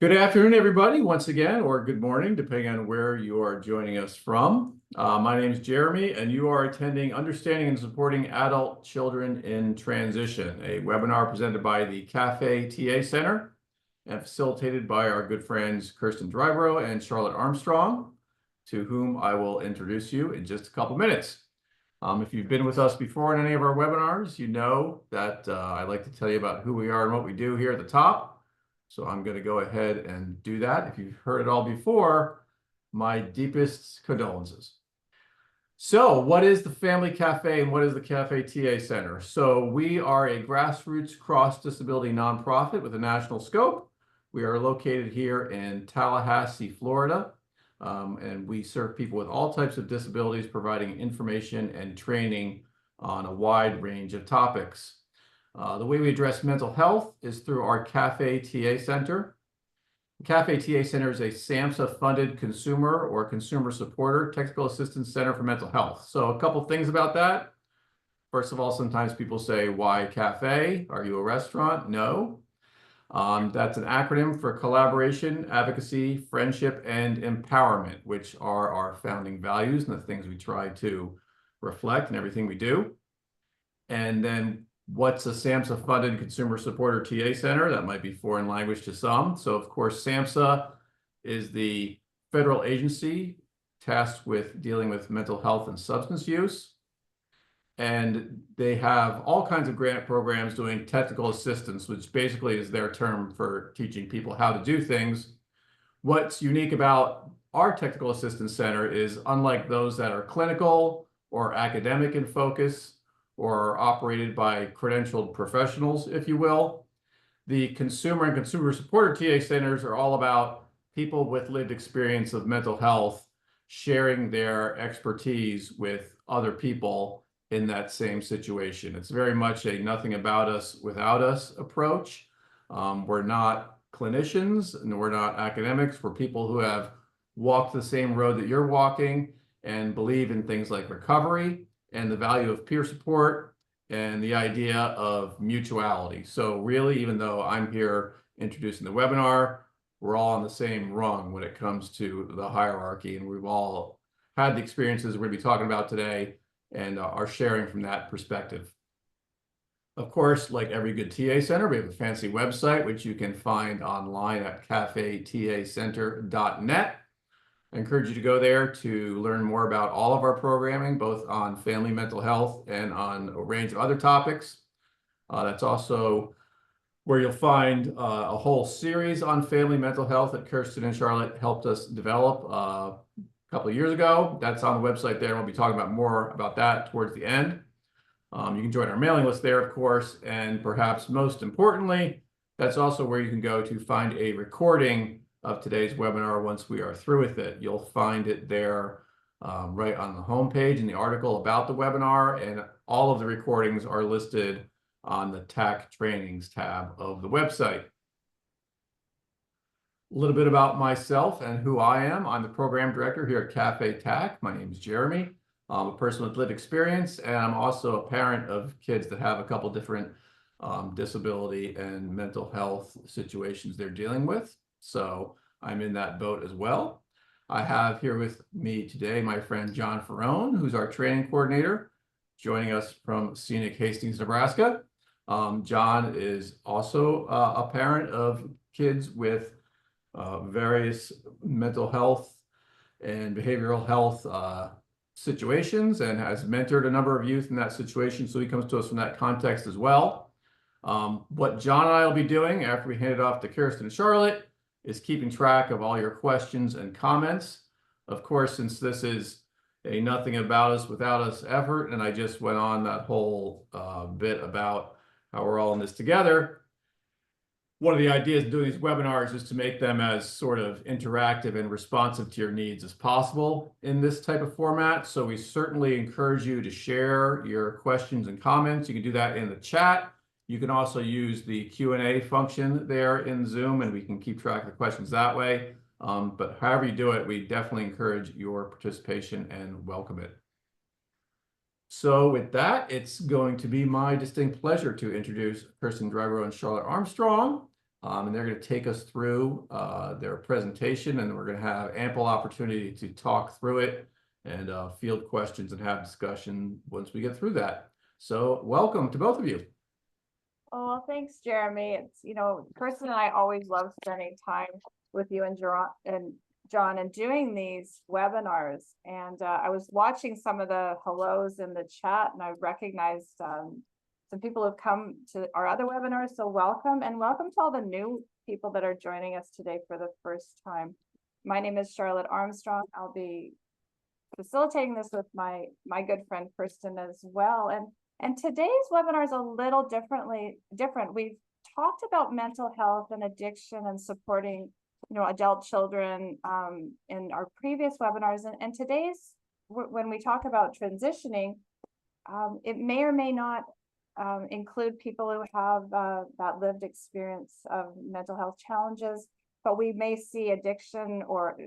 Good afternoon, everybody, once again, or good morning, depending on where you are joining us from. My name is Jeremy, and you are attending Understanding and Supporting Adult Children in Transition, a webinar presented by the CAFÉ TA Center and facilitated by our good friends Kirsten Drybrough and Charlotte Armstrong, to whom I will introduce you in just a couple minutes. If you've been with us before in any of our webinars, you know that I like to tell you about who we are and what we do here at the top. So I'm going to go ahead and do that. If you've heard it all before, my deepest condolences. So what is the Family Cafe and what is the CAFÉ TA Center? So we are a grassroots cross-disability nonprofit with a national scope. We are located here in Tallahassee, Florida, and we serve people with all types of disabilities, providing information and training on a wide range of topics. The way we address mental health is through our CAFÉ TA Center. The CAFÉ TA Center is a SAMHSA-funded consumer or consumer supporter technical assistance center for mental health. So a couple things about that. First of all, sometimes people say, why CAFÉ? Are you a restaurant? No. That's an acronym for collaboration, advocacy, friendship, and empowerment, which are our founding values and the things we try to reflect in everything we do. And then what's a SAMHSA-funded consumer supporter TA center? That might be foreign language to some. So of course, SAMHSA is the federal agency tasked with dealing with mental health and substance use. And they have all kinds of grant programs doing technical assistance, which basically is their term for teaching people how to do things. What's unique about our technical assistance center is, unlike those that are clinical or academic in focus, or operated by credentialed professionals, if you will, the consumer and consumer supporter TA centers are all about people with lived experience of mental health sharing their expertise with other people in that same situation. It's very much a nothing about us without us approach. We're not clinicians and we're not academics. We're people who have walked the same road that you're walking and believe in things like recovery and the value of peer support and the idea of mutuality. So really, even though I'm here introducing the webinar, we're all on the same rung when it comes to the hierarchy, and we've all had the experiences we're going to be talking about today and are sharing from that perspective. Of course, like every good TA center, we have a fancy website, which you can find online at cafetacenter.net. I encourage you to go there to learn more about all of our programming, both on family mental health and on a range of other topics. That's also where you'll find a whole series on family mental health that Kirsten and Charlotte helped us develop a couple of years ago. That's on the website there. We'll be talking about more about that towards the end. You can join our mailing list there, of course, and perhaps most importantly, that's also where you can go to find a recording of today's webinar once we are through with it. You'll find it there right on the homepage in the article about the webinar, and all of the recordings are listed on the TAC Trainings tab of the website. A little bit about myself and who I am. I'm the program director here at CAFÉ TAC. My name is Jeremy. I'm a person with lived experience, and I'm also a parent of kids that have a couple different disability and mental health situations they're dealing with. So I'm in that boat as well. I have here with me today my friend John Ferrone, who's our training coordinator, joining us from scenic Hastings, Nebraska. John is also a parent of kids with various mental health and behavioral health situations and has mentored a number of youth in that situation. So he comes to us from that context as well. What John and I will be doing after we hand it off to Kirsten and Charlotte is keeping track of all your questions and comments. Of course, since this is a nothing about us without us effort, and I just went on that whole bit about how we're all in this together, one of the ideas of doing these webinars is to make them as sort of interactive and responsive to your needs as possible in this type of format. So we certainly encourage you to share your questions and comments. You can do that in the chat. You can also use the Q&A function there in Zoom, and we can keep track of the questions that way. But however you do it, we definitely encourage your participation and welcome it. So with that, it's going to be my distinct pleasure to introduce Kirsten Drybrough and Charlotte Armstrong. And they're going to take us through their presentation, and we're going to have ample opportunity to talk through it and field questions and have discussion once we get through that. So welcome to both of you. Oh, well, thanks, Jeremy. It's, Kirsten and I always love spending time with you and John and doing these webinars. And I was watching some of the hellos in the chat, and I recognized some people who've come to our other webinars. So welcome, and welcome to all the new people that are joining us today for the first time. My name is Charlotte Armstrong. I'll be facilitating this with my good friend Kirsten as well. And today's webinar is a little different. We've talked about mental health and addiction and supporting, adult children in our previous webinars. And today's, when we talk about transitioning, it may or may not include people who have that lived experience of mental health challenges, but we may see addiction or,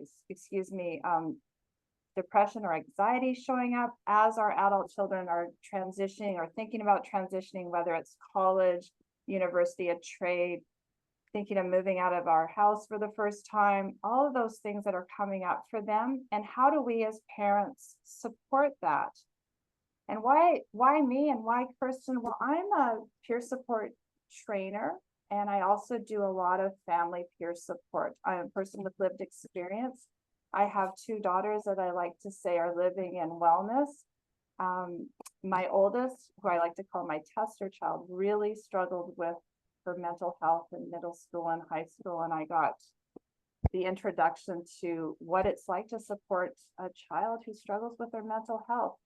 depression or anxiety showing up as our adult children are transitioning or thinking about transitioning, whether it's college, university, a trade, thinking of moving out of our house for the first time, all of those things that are coming up for them. And how do we as parents support that? And why me and why Kirsten? Well, I'm a peer support trainer, and I also do a lot of family peer support. I'm a person with lived experience. I have two daughters that I like to say are living in wellness. My oldest, who I like to call my tester child, really struggled with her mental health in middle school and high school. And I got the introduction to what it's like to support a child who struggles with their mental health.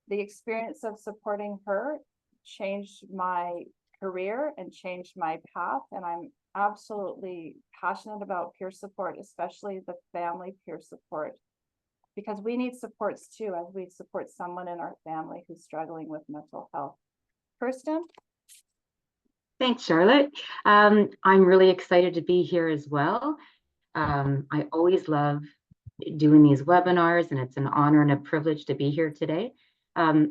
The experience of supporting her changed my career and changed my path. And I'm absolutely passionate about peer support, especially the family peer support, because we need supports too, as we support someone in our family who's struggling with mental health. Kirsten? Thanks, Charlotte. I'm really excited to be here as well. I always love doing these webinars, and it's an honor and a privilege to be here today.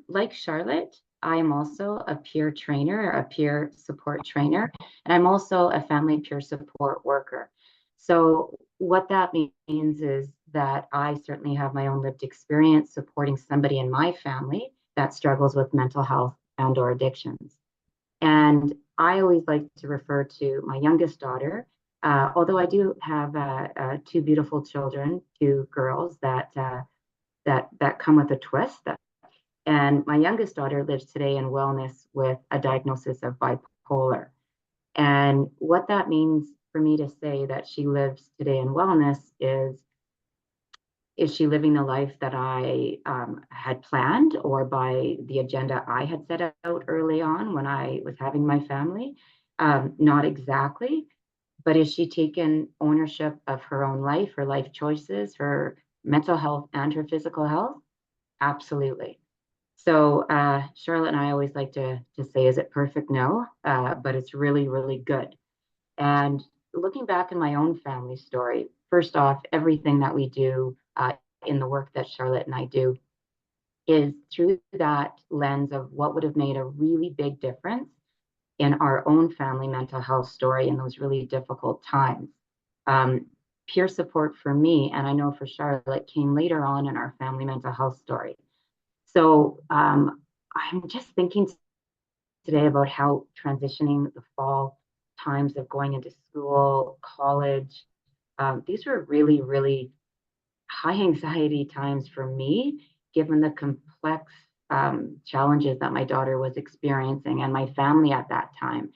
Like Charlotte, I am also a peer trainer, a peer support trainer, and I'm also a family peer support worker. So what that means is that I certainly have my own lived experience supporting somebody in my family that struggles with mental health and or addictions. And I always like to refer to my youngest daughter, although I do have two beautiful children, two girls that come with a twist. And my youngest daughter lives today in wellness with a diagnosis of bipolar. And what that means for me to say that she lives today in wellness is she living the life that I had planned, or by the agenda I had set out early on when I was having my family? Not exactly, but is she taking ownership of her own life, her life choices, her mental health and her physical health? Absolutely. So Charlotte and I always like to say, is it perfect? No, but it's really, really good. And looking back in my own family story, first off, everything that we do in the work that Charlotte and I do is through that lens of what would have made a really big difference in our own family mental health story in those really difficult times. Peer support for me, and I know for Charlotte, came later on in our family mental health story. So I'm just thinking today about how transitioning the fall times of going into school, college, these were really, really high anxiety times for me, given the complex challenges that my daughter was experiencing and my family at that time.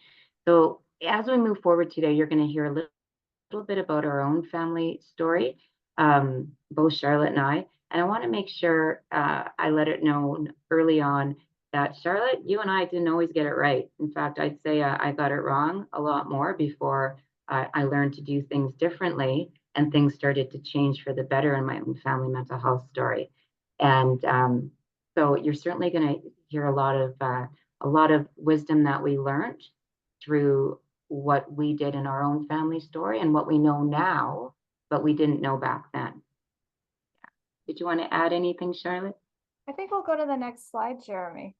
So as we move forward today, you're going to hear a little bit about our own family story, both Charlotte and I. And I want to make sure I let it know early on that, Charlotte, you and I didn't always get it right. In fact, I'd say I got it wrong a lot more before I learned to do things differently, and things started to change for the better in my own family mental health story. And so you're certainly going to hear a lot of wisdom that we learned through what we did in our own family story and what we know now, but we didn't know back then. Did you want to add anything, Charlotte? I think we'll go to the next slide, Jeremy.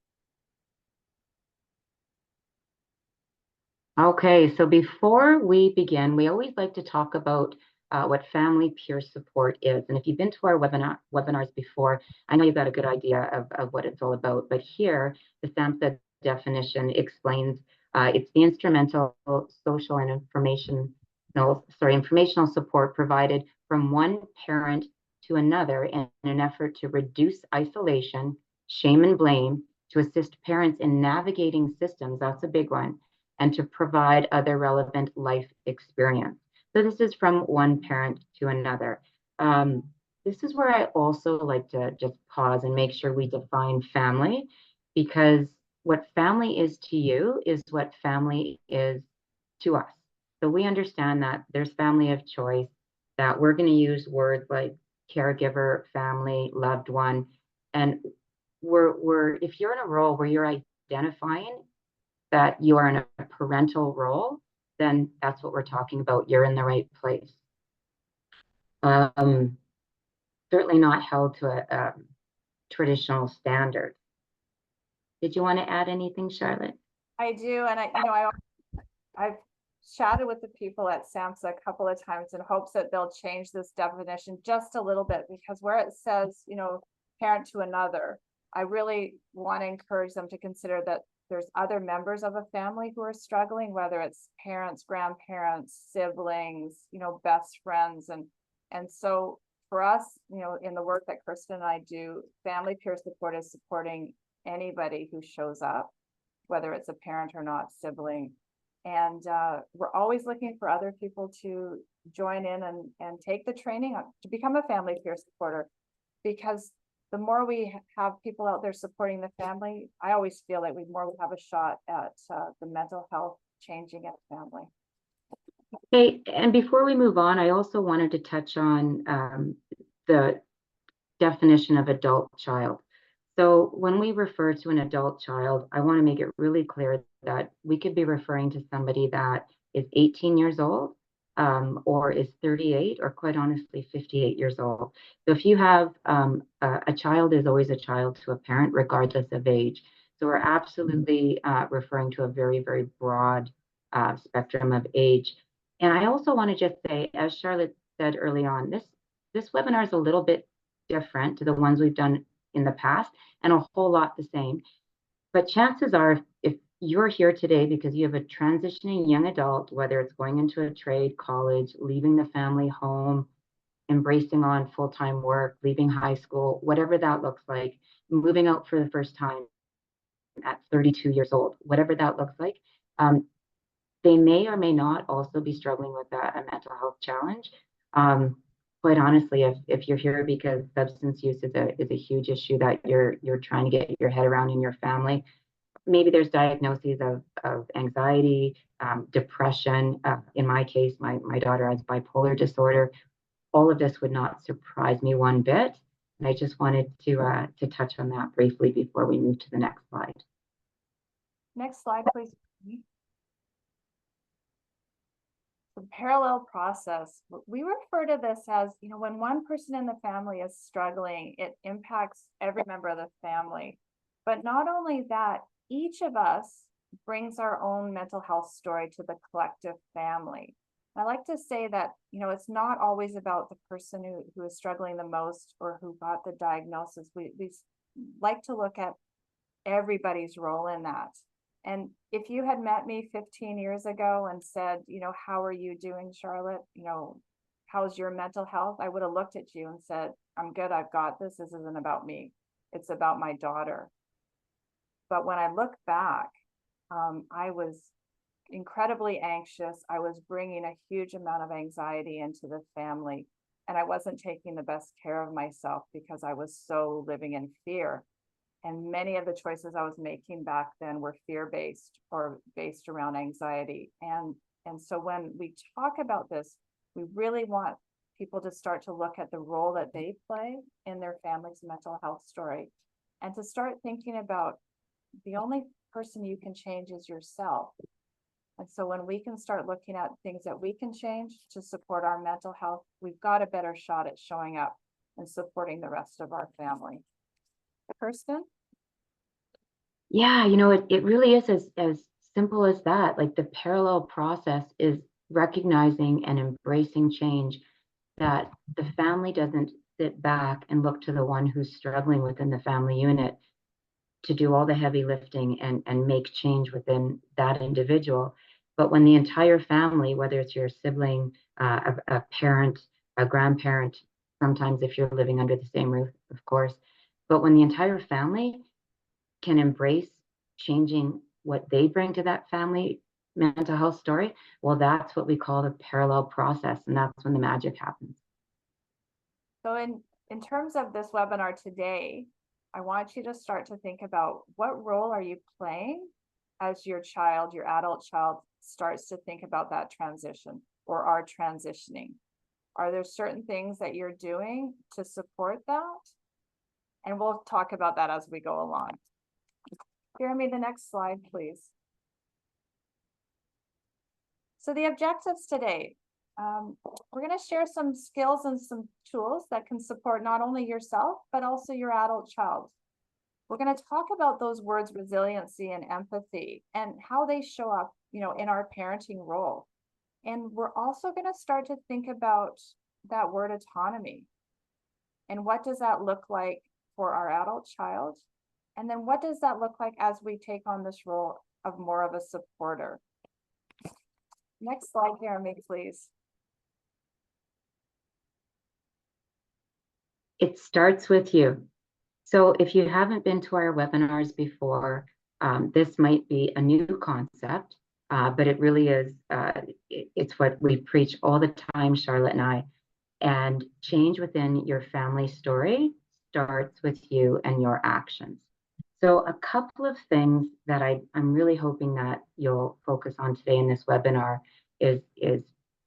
Okay, so before we begin, we always like to talk about what family peer support is. And if you've been to our webinars before, I know you've got a good idea of what it's all about. But here, the SAMHSA definition explains it's the instrumental, social, and informational support provided from one parent to another in an effort to reduce isolation, shame, and blame, to assist parents in navigating systems. That's a big one, and to provide other relevant life experience. So this is from one parent to another. This is where I also like to just pause and make sure we define family, because what family is to you is what family is to us. So we understand that there's family of choice, that we're going to use words like caregiver, family, loved one, and we're if you're in a role where you're identifying that you are in a parental role, then that's what we're talking about. You're in the right place. Um, Certainly not held to a traditional standard. Did you want to add anything, Charlotte? I do, and I've chatted with the people at SAMHSA a couple of times in hopes that they'll change this definition just a little bit, because where it says, parent to another, I really want to encourage them to consider that there's other members of a family who are struggling, whether it's parents, grandparents, siblings, best friends. And so for us, in the work that Kirsten and I do, family peer support is supporting anybody who shows up, whether it's a parent or not, sibling. And we're always looking for other people to join in and take the training to become a family peer supporter, because the more we have people out there supporting the family, I always feel like we more have a shot at the mental health changing in the family. Hey, and before we move on, I also wanted to touch on the definition of adult child. So when we refer to an adult child, I want to make it really clear that we could be referring to somebody that is 18 years old, or is 38, or quite honestly, 58 years old. So if you have a child is always a child to a parent, regardless of age. So we're absolutely referring to a very, very broad spectrum of age. And I also want to just say, as Charlotte said early on, this webinar is a little bit different to the ones we've done in the past, and a whole lot the same. But chances are, if you're here today because you have a transitioning young adult, whether it's going into a trade, college, leaving the family home, embracing on full-time work, leaving high school, whatever that looks like, moving out for the first time at 32 years old, whatever that looks like, they may or may not also be struggling with a mental health challenge. Quite honestly, if you're here because substance use is a huge issue that you're trying to get your head around in your family, maybe there's diagnoses of anxiety, depression. In my case, my daughter has bipolar disorder. All of this would not surprise me one bit. And I just wanted to touch on that briefly before we move to the next slide. Next slide, please. The parallel process. We refer to this as, when one person in the family is struggling, it impacts every member of the family. But not only that, each of us brings our own mental health story to the collective family. I like to say that, it's not always about the person who is struggling the most or who got the diagnosis. We like to look at everybody's role in that. And if you had met me 15 years ago and said, how are you doing, Charlotte? How's your mental health? I would have looked at you and said, I'm good. I've got this. This isn't about me. It's about my daughter. But when I look back, I was incredibly anxious. I was bringing a huge amount of anxiety into the family, and I wasn't taking the best care of myself because I was so living in fear. And many of the choices I was making back then were fear-based or based around anxiety. And so when we talk about this, we really want people to start to look at the role that they play in their family's mental health story, and to start thinking about the only person you can change is yourself. And so when we can start looking at things that we can change to support our mental health, we've got a better shot at showing up and supporting the rest of our family. Kirsten? Yeah, it really is, as simple as that. Like the parallel process is recognizing and embracing change, that the family doesn't sit back and look to the one who's struggling within the family unit to do all the heavy lifting and make change within that individual. But when the entire family, whether it's your sibling, a parent, a grandparent, sometimes if you're living under the same roof, of course, but when the entire family can embrace changing what they bring to that family mental health story, well, that's what we call the parallel process. And that's when the magic happens. So in terms of this webinar today, I want you to start to think about what role are you playing as your child, your adult child, starts to think about that transition or are transitioning. Are there certain things that you're doing to support that? And we'll talk about that as we go along. Jeremy, the next slide, please. So the objectives today, we're going to share some skills and some tools that can support not only yourself, but also your adult child. We're going to talk about those words, resiliency and empathy, and how they show up, in our parenting role. And we're also going to start to think about that word autonomy. And what does that look like for our adult child? And then what does that look like as we take on this role of more of a supporter? Next slide, Jeremy, please. It starts with you. So if you haven't been to our webinars before, this might be a new concept, but it really is, it's what we preach all the time, Charlotte and I. And change within your family story starts with you and your actions. So a couple of things that I'm really hoping that you'll focus on today in this webinar is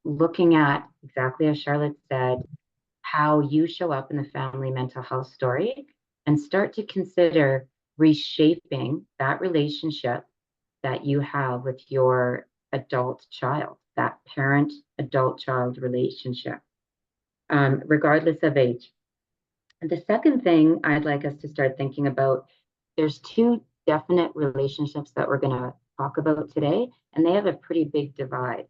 looking at, exactly as Charlotte said, how you show up in the family mental health story, and start to consider reshaping that relationship that you have with your adult child, that parent-adult-child relationship, regardless of age. And the second thing I'd like us to start thinking about, there's two definite relationships that we're going to talk about today, and they have a pretty big divide.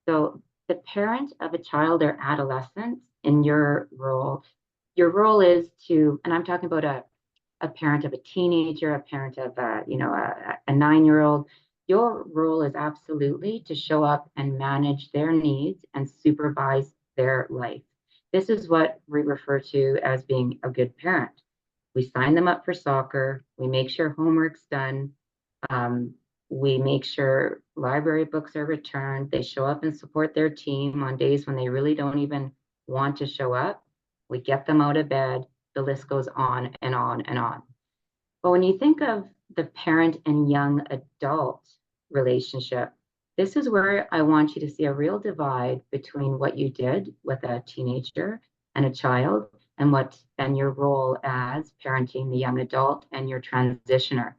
So the parent of a child or adolescent in your role is to, and I'm talking about a parent of a teenager, a parent of a 9-year-old. Your role is absolutely to show up and manage their needs and supervise their life. This is what we refer to as being a good parent. We sign them up for soccer. We make sure homework's done. We make sure library books are returned. They show up and support their team on days when they really don't even want to show up. We get them out of bed. The list goes on and on and on. But when you think of the parent and young adult relationship, this is where I want you to see a real divide between what you did with a teenager and a child and your role as parenting the young adult and your transitioner.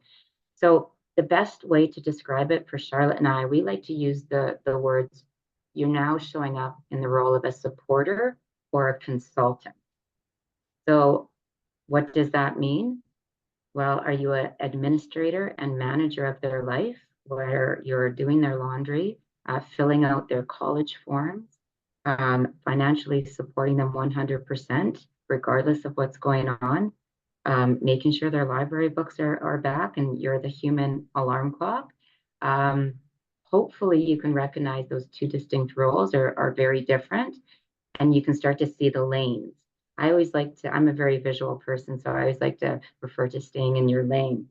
So the best way to describe it for Charlotte and I, we like to use the words, you're now showing up in the role of a supporter or a consultant. So what does that mean? Well, are you an administrator and manager of their life, where you're doing their laundry, filling out their college forms, financially supporting them 100%, regardless of what's going on, making sure their library books are back and you're the human alarm clock? Hopefully you can recognize those two distinct roles are very different, and you can start to see the lanes. I'm a very visual person, so I always like to refer to staying in your lane.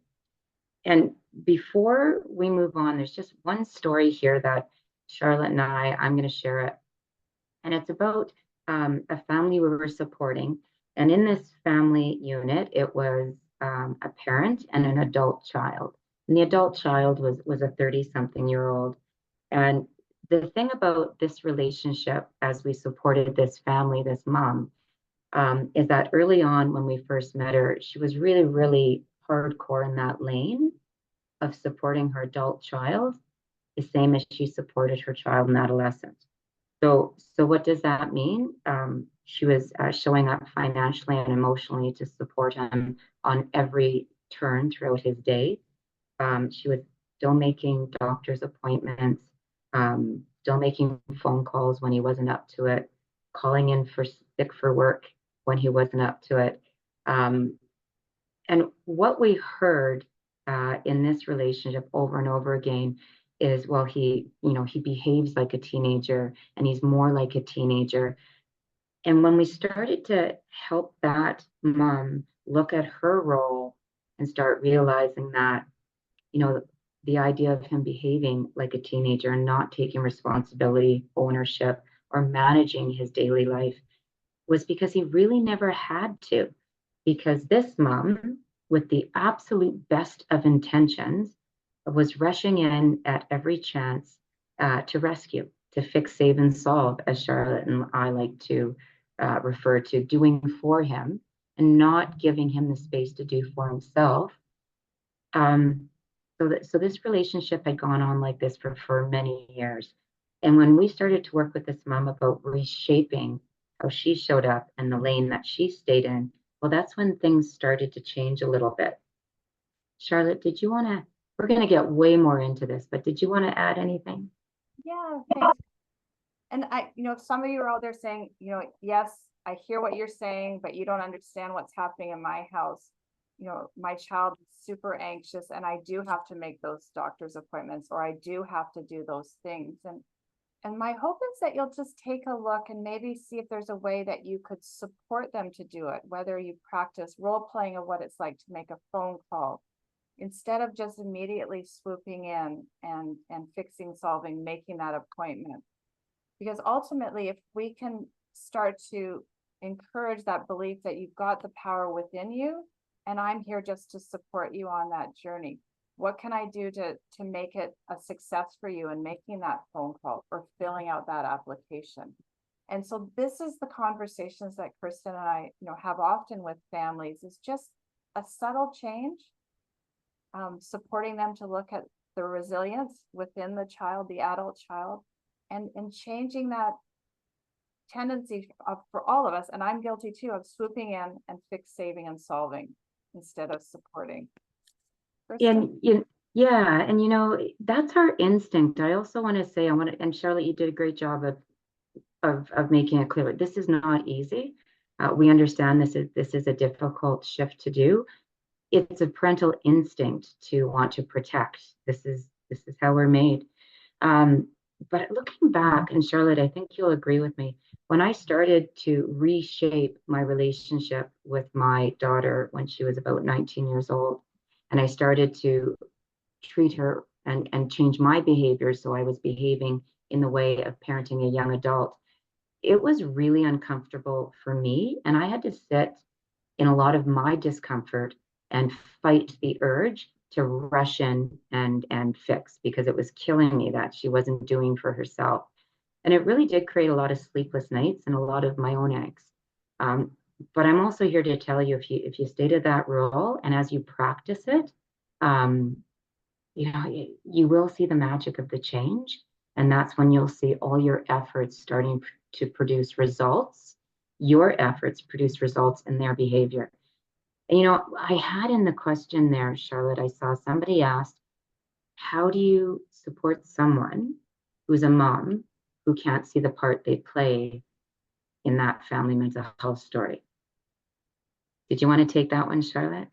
And before we move on, there's just one story here that Charlotte and I'm going to share it. And it's about a family we were supporting. And in this family unit, it was a parent and an adult child. And the adult child was a 30-something-year-old. And the thing about this relationship, as we supported this family, this mom, is that early on when we first met her, she was really, really hardcore in that lane of supporting her adult child, the same as she supported her child and adolescent. So what does that mean? She was showing up financially and emotionally to support him on every turn throughout his day. She was still making doctor's appointments, still making phone calls when he wasn't up to it, calling in for sick for work when he wasn't up to it. And what we heard in this relationship over and over again is, well, he behaves like a teenager and he's more like a teenager. And when we started to help that mom look at her role and start realizing that, the idea of him behaving like a teenager and not taking responsibility, ownership, or managing his daily life was because he really never had to. Because this mom, with the absolute best of intentions, was rushing in at every chance to rescue, to fix, save, and solve, as Charlotte and I like to refer to, doing for him and not giving him the space to do for himself. So this relationship had gone on like this for many years. And when we started to work with this mom about reshaping how she showed up and the lane that she stayed in, well, that's when things started to change a little bit. Charlotte, we're going to get way more into this, but did you want to add anything? Yeah, thanks. And some of you are out there saying, yes, I hear what you're saying, but you don't understand what's happening in my house. My child is super anxious and I do have to make those doctor's appointments, or I do have to do those things. And my hope is that you'll just take a look and maybe see if there's a way that you could support them to do it, whether you practice role playing of what it's like to make a phone call, instead of just immediately swooping in and fixing, solving, making that appointment. Because ultimately, if we can start to encourage that belief that you've got the power within you, and I'm here just to support you on that journey. What can I do to make it a success for you in making that phone call or filling out that application? And so this is the conversations that Kirsten and I, have often with families, is just a subtle change, supporting them to look at the resilience within the child, the adult child, and changing that tendency for all of us, and I'm guilty too, of swooping in and fix, saving, and solving instead of supporting. And that's our instinct. I also want to say, and Charlotte, you did a great job of making it clear. This is not easy. We understand this is a difficult shift to do. It's a parental instinct to want to protect. This is how we're made. But looking back, and Charlotte, I think you'll agree with me, when I started to reshape my relationship with my daughter when she was about 19 years old, and I started to treat her and change my behavior so I was behaving in the way of parenting a young adult, it was really uncomfortable for me. And I had to sit in a lot of my discomfort and fight the urge to rush in and fix, because it was killing me that she wasn't doing for herself. And it really did create a lot of sleepless nights and a lot of my own angst. But I'm also here to tell you, if you stay to that role and as you practice it, you will see the magic of the change. And that's when you'll see all your efforts starting to produce results. Your efforts produce results in their behavior. And, I had in the question there, Charlotte, I saw somebody asked, how do you support someone who's a mom who can't see the part they play in that family mental health story? Did you want to take that one, Charlotte?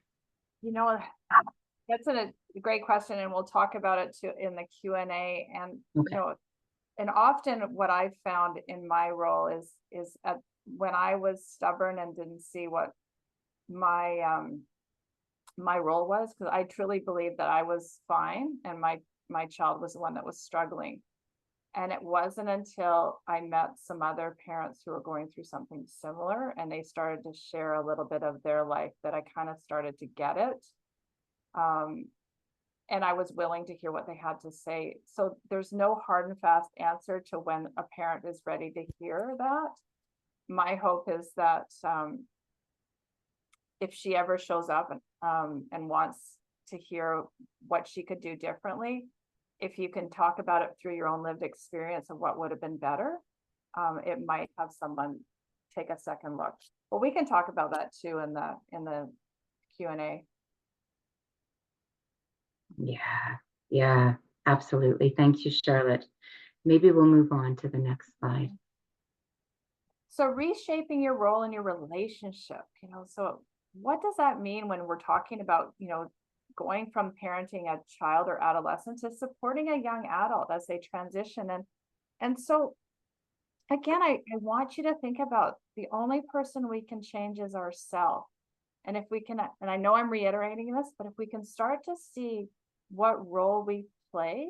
That's a great question, and we'll talk about it too in the Q&A. And Okay. And often what I've found in my role is when I was stubborn and didn't see what my my role was, because I truly believed that I was fine and my child was the one that was struggling. And it wasn't until I met some other parents who were going through something similar and they started to share a little bit of their life that I kind of started to get it. And I was willing to hear what they had to say. So there's no hard and fast answer to when a parent is ready to hear that. My hope is that if she ever shows up and wants to hear what she could do differently, if you can talk about it through your own lived experience of what would have been better, it might have someone take a second look. But we can talk about that too in the Q&A. Yeah, absolutely. Thank you, Charlotte. Maybe we'll move on to the next slide. So reshaping your role in your relationship, so what does that mean when we're talking about, going from parenting a child or adolescent to supporting a young adult as they transition? And so again, I want you to think about the only person we can change is ourselves. And if we can, and I know I'm reiterating this, but if we can start to see what role we play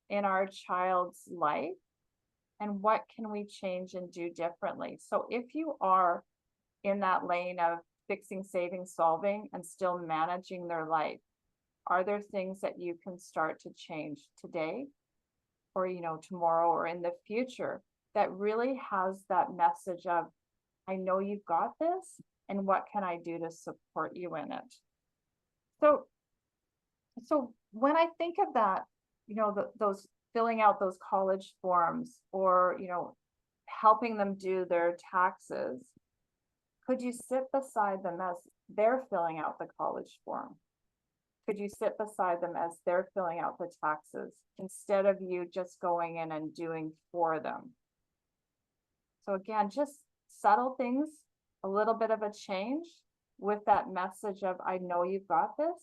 in our child's life, and what can we change and do differently? So if you are in that lane of fixing, saving, solving, and still managing their life, are there things that you can start to change today or, tomorrow or in the future that really has that message of, I know you've got this, and what can I do to support you in it? So when I think of that, those filling out those college forms or, helping them do their taxes, could you sit beside them as they're filling out the college form? Could you sit beside them as they're filling out the taxes instead of you just going in and doing for them? So again, just subtle things, a little bit of a change with that message of, I know you've got this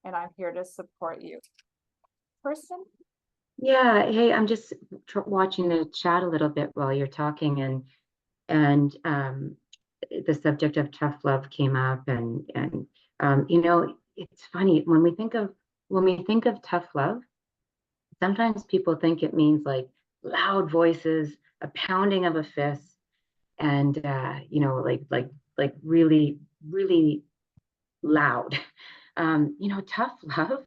and I'm here to support you. Kirsten? Yeah, hey, I'm just watching the chat a little bit while you're talking, and the subject of tough love came up, and it's funny when we think of tough love, sometimes people think it means like loud voices, a pounding of a fist, and like really, really loud. Tough love.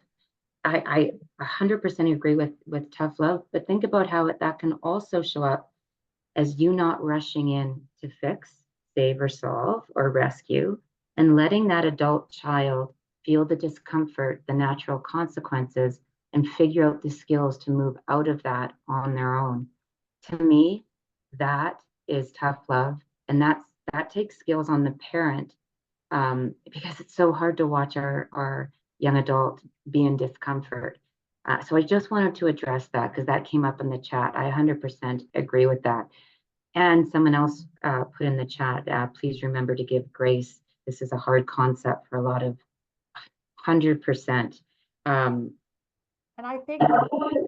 I 100% agree with tough love, but think about how that can also show up as you not rushing in to fix, save, or solve, or rescue, and letting that adult child feel the discomfort, the natural consequences, and figure out the skills to move out of that on their own. To me, that is tough love, and that takes skills on the parent, because it's so hard to watch our young adult be in discomfort. So I just wanted to address that because that came up in the chat. I 100% agree with that. And someone else put in the chat, please remember to give grace. This is a hard concept for a lot of 100%. And I think what I'm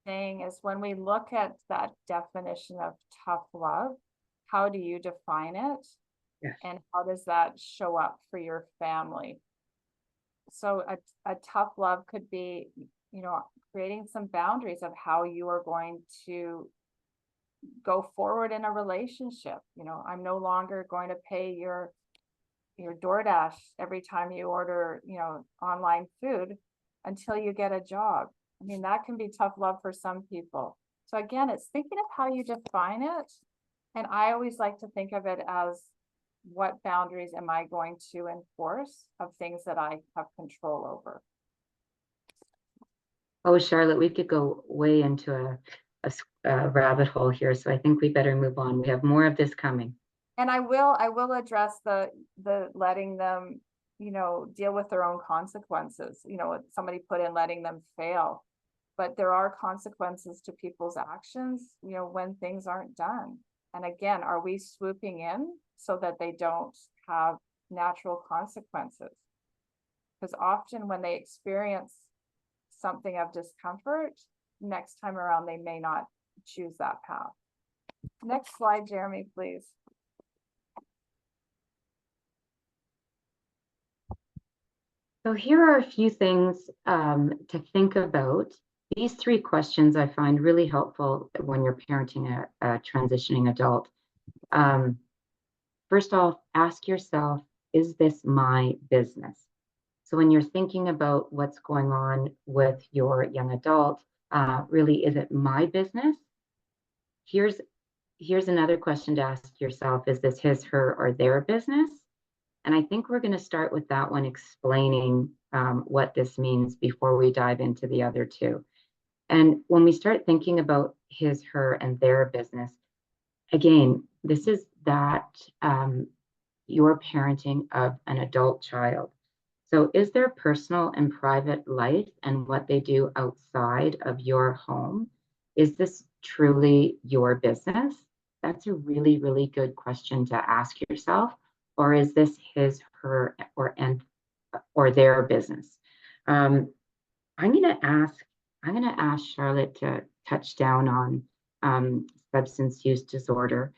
saying is when we look at that definition of tough love, how do you define it? Yes. And how does that show up for your family? So a tough love could be, creating some boundaries of how you are going to go forward in a relationship. I'm no longer going to pay your DoorDash every time you order, online food until you get a job. I mean, that can be tough love for some people. So again, it's thinking of how you define it. And I always like to think of it as, what boundaries am I going to enforce of things that I have control over? Oh, Charlotte, we could go way into a rabbit hole here, so I think we better move on. We have more of this coming. And I will address the letting them, deal with their own consequences. Somebody put in letting them fail, but there are consequences to people's actions, when things aren't done. And again, are we swooping in so that they don't have natural consequences? Because often when they experience something of discomfort, next time around, they may not choose that path. Next slide, Jeremy, please. So here are a few things to think about. These 3 questions I find really helpful when you're parenting a transitioning adult. First off, ask yourself, is this my business? So when you're thinking about what's going on with your young adult, really, is it my business? Here's another question to ask yourself, is this his, her, or their business? And I think we're going to start with that one, explaining what this means before we dive into the other 2. And when we start thinking about his, her, and their business, again, this is that you're parenting of an adult child. So is their personal and private life and what they do outside of your home, is this truly your business? That's a really, really good question to ask yourself. Or is this his, her, or their business? I'm gonna ask Charlotte to touch down on substance use disorder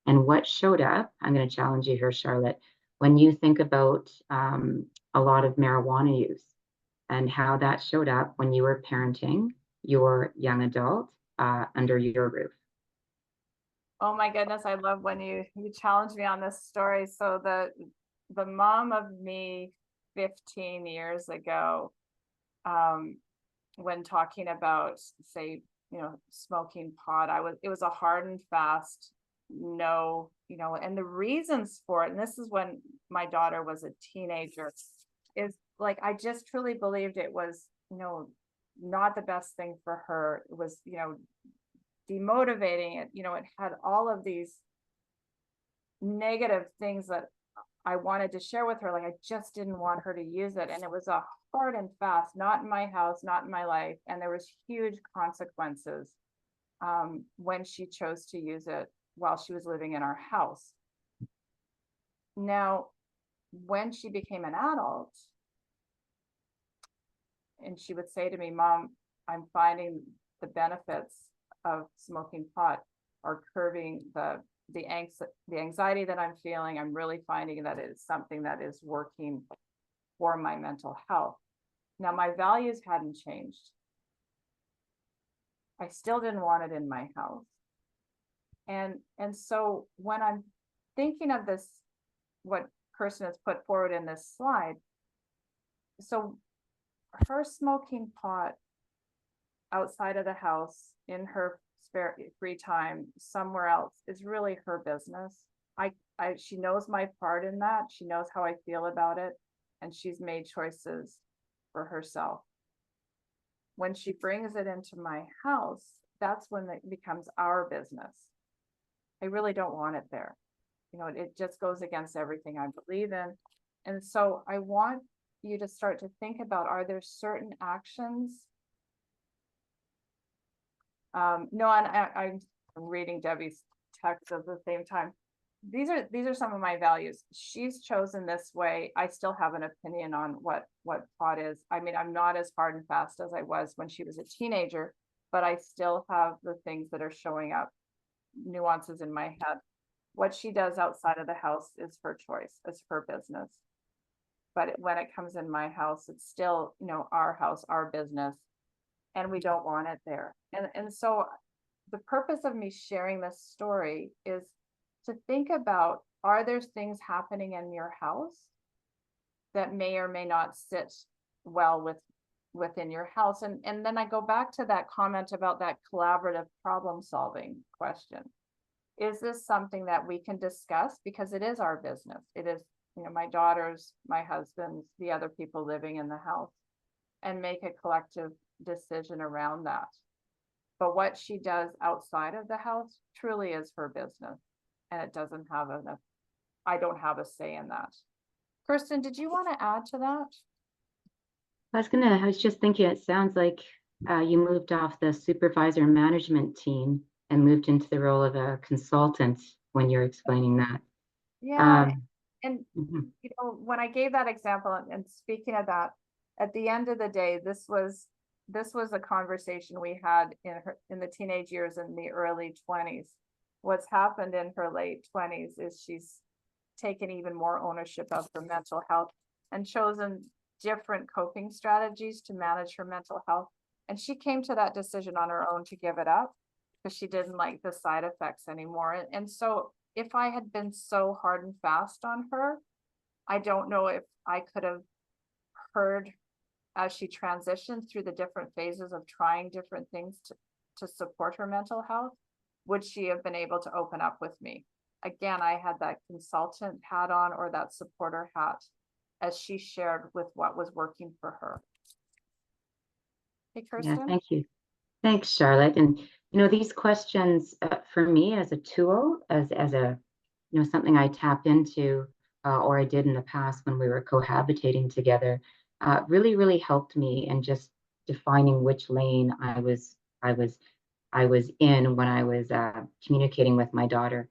and what showed up. I'm gonna challenge you here, Charlotte, when you think about a lot of marijuana use and how that showed up when you were parenting your young adult under your roof. Oh my goodness, I love when you challenge me on this story. So the mom of me 15 years ago, when talking about, say, smoking pot, it was a hard and fast no, and the reasons for it, and this is when my daughter was a teenager, is like, I just truly believed it was, not the best thing for her. It was, demotivating. It had all of these negative things that I wanted to share with her. Like, I just didn't want her to use it. And it was a hard and fast, not in my house, not in my life. And there was huge consequences when she chose to use it while she was living in our house. Now, when she became an adult, and she would say to me, Mom, I'm finding the benefits of smoking pot are curbing the anxiety that I'm feeling. I'm really finding that it's something that is working for my mental health. Now, my values hadn't changed. I still didn't want it in my house. And so when I'm thinking of this, what Kirsten has put forward in this slide, so her smoking pot outside of the house in her spare free time somewhere else is really her business. She knows my part in that. She knows how I feel about it, and she's made choices for herself. When she brings it into my house, that's when it becomes our business. I really don't want it there. It just goes against everything I believe in. And so I want you to start to think about, are there certain actions? No, and I'm reading Debbie's text at the same time. These are some of my values. She's chosen this way. I still have an opinion on what pot is. I mean, I'm not as hard and fast as I was when she was a teenager, but I still have the things that are showing up, nuances in my head. What she does outside of the house is her choice, it's her business. But when it comes in my house, it's still, our house, our business, and we don't want it there. And so the purpose of me sharing this story is to think about, are there things happening in your house that may or may not sit well within your house? And then I go back to that comment about that collaborative problem solving question. Is this something that we can discuss? Because it is our business. It is, my daughter's, my husband's, the other people living in the house, and make a collective decision around that. But what she does outside of the house truly is her business, and it doesn't have I don't have a say in that. Kirsten, did you want to add to that? I was just thinking, it sounds like you moved off the supervisor management team and moved into the role of a consultant when you're explaining that. Yeah. And when I gave that example, and speaking of that, at the end of the day, this was a conversation we had in the teenage years, in the early 20s. What's happened in her late 20s is she's taken even more ownership of her mental health and chosen different coping strategies to manage her mental health. And she came to that decision on her own to give it up because she didn't like the side effects anymore. And so if I had been so hard and fast on her, I don't know if I could have heard as she transitioned through the different phases of trying different things to support her mental health. Would she have been able to open up with me? Again, I had that consultant hat on, or that supporter hat, as she shared with what was working for her. Hey, Kirsten. Yeah, thank you. Thanks, Charlotte. And these questions for me as a tool, as a something I tap into or I did in the past when we were cohabitating together, really, really helped me in just defining which lane I was in when I was communicating with my daughter.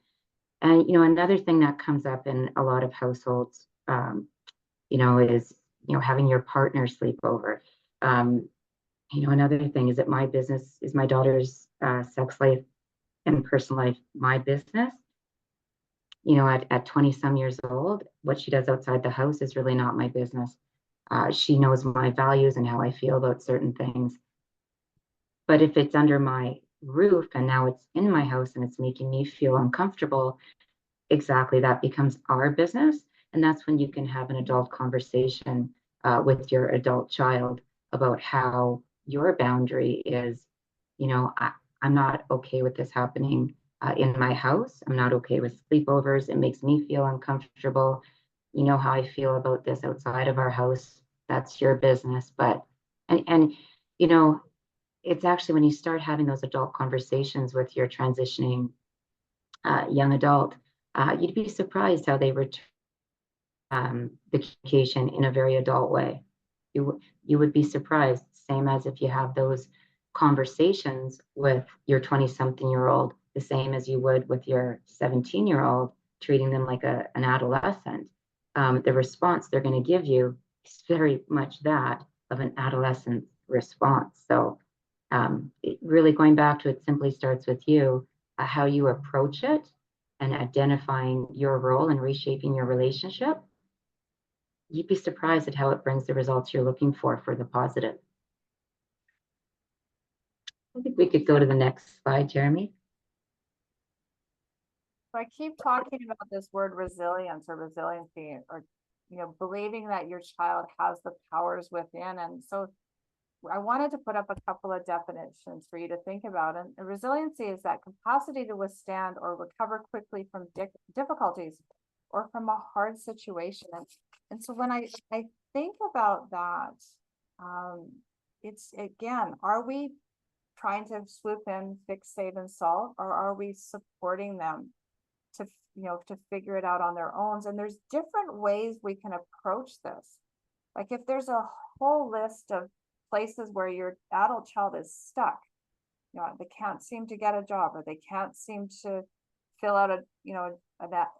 And another thing that comes up in a lot of households, is having your partner sleep over. Another thing is that my business is my daughter's sex life and personal life, my business. At 20 some years old, what she does outside the house is really not my business. She knows my values and how I feel about certain things. But if it's under my roof and now it's in my house and it's making me feel uncomfortable, exactly, that becomes our business. And that's when you can have an adult conversation with your adult child about how your boundary is, I'm not okay with this happening in my house. I'm not okay with sleepovers. It makes me feel uncomfortable. You know how I feel about this outside of our house. That's your business. But, and it's actually when you start having those adult conversations with your transitioning young adult, you'd be surprised how they return the communication in a very adult way. You would be surprised, same as if you have those conversations with your 20-something-year-old, the same as you would with your 17-year-old, treating them like an adolescent. The response they're going to give you is very much that of an adolescent response. So really going back to it simply starts with you, how you approach it and identifying your role and reshaping your relationship. You'd be surprised at how it brings the results you're looking for the positive. I think we could go to the next slide, Jeremy. So I keep talking about this word resilience or resiliency, or believing that your child has the powers within. And so I wanted to put up a couple of definitions for you to think about. And resiliency is that capacity to withstand or recover quickly from difficulties or from a hard situation. And so when I think about that, it's again, are we trying to swoop in, fix, save, and solve, or are we supporting them to figure it out on their own? And there's different ways we can approach this. Like if there's a whole list of places where your adult child is stuck, they can't seem to get a job, or they can't seem to fill out an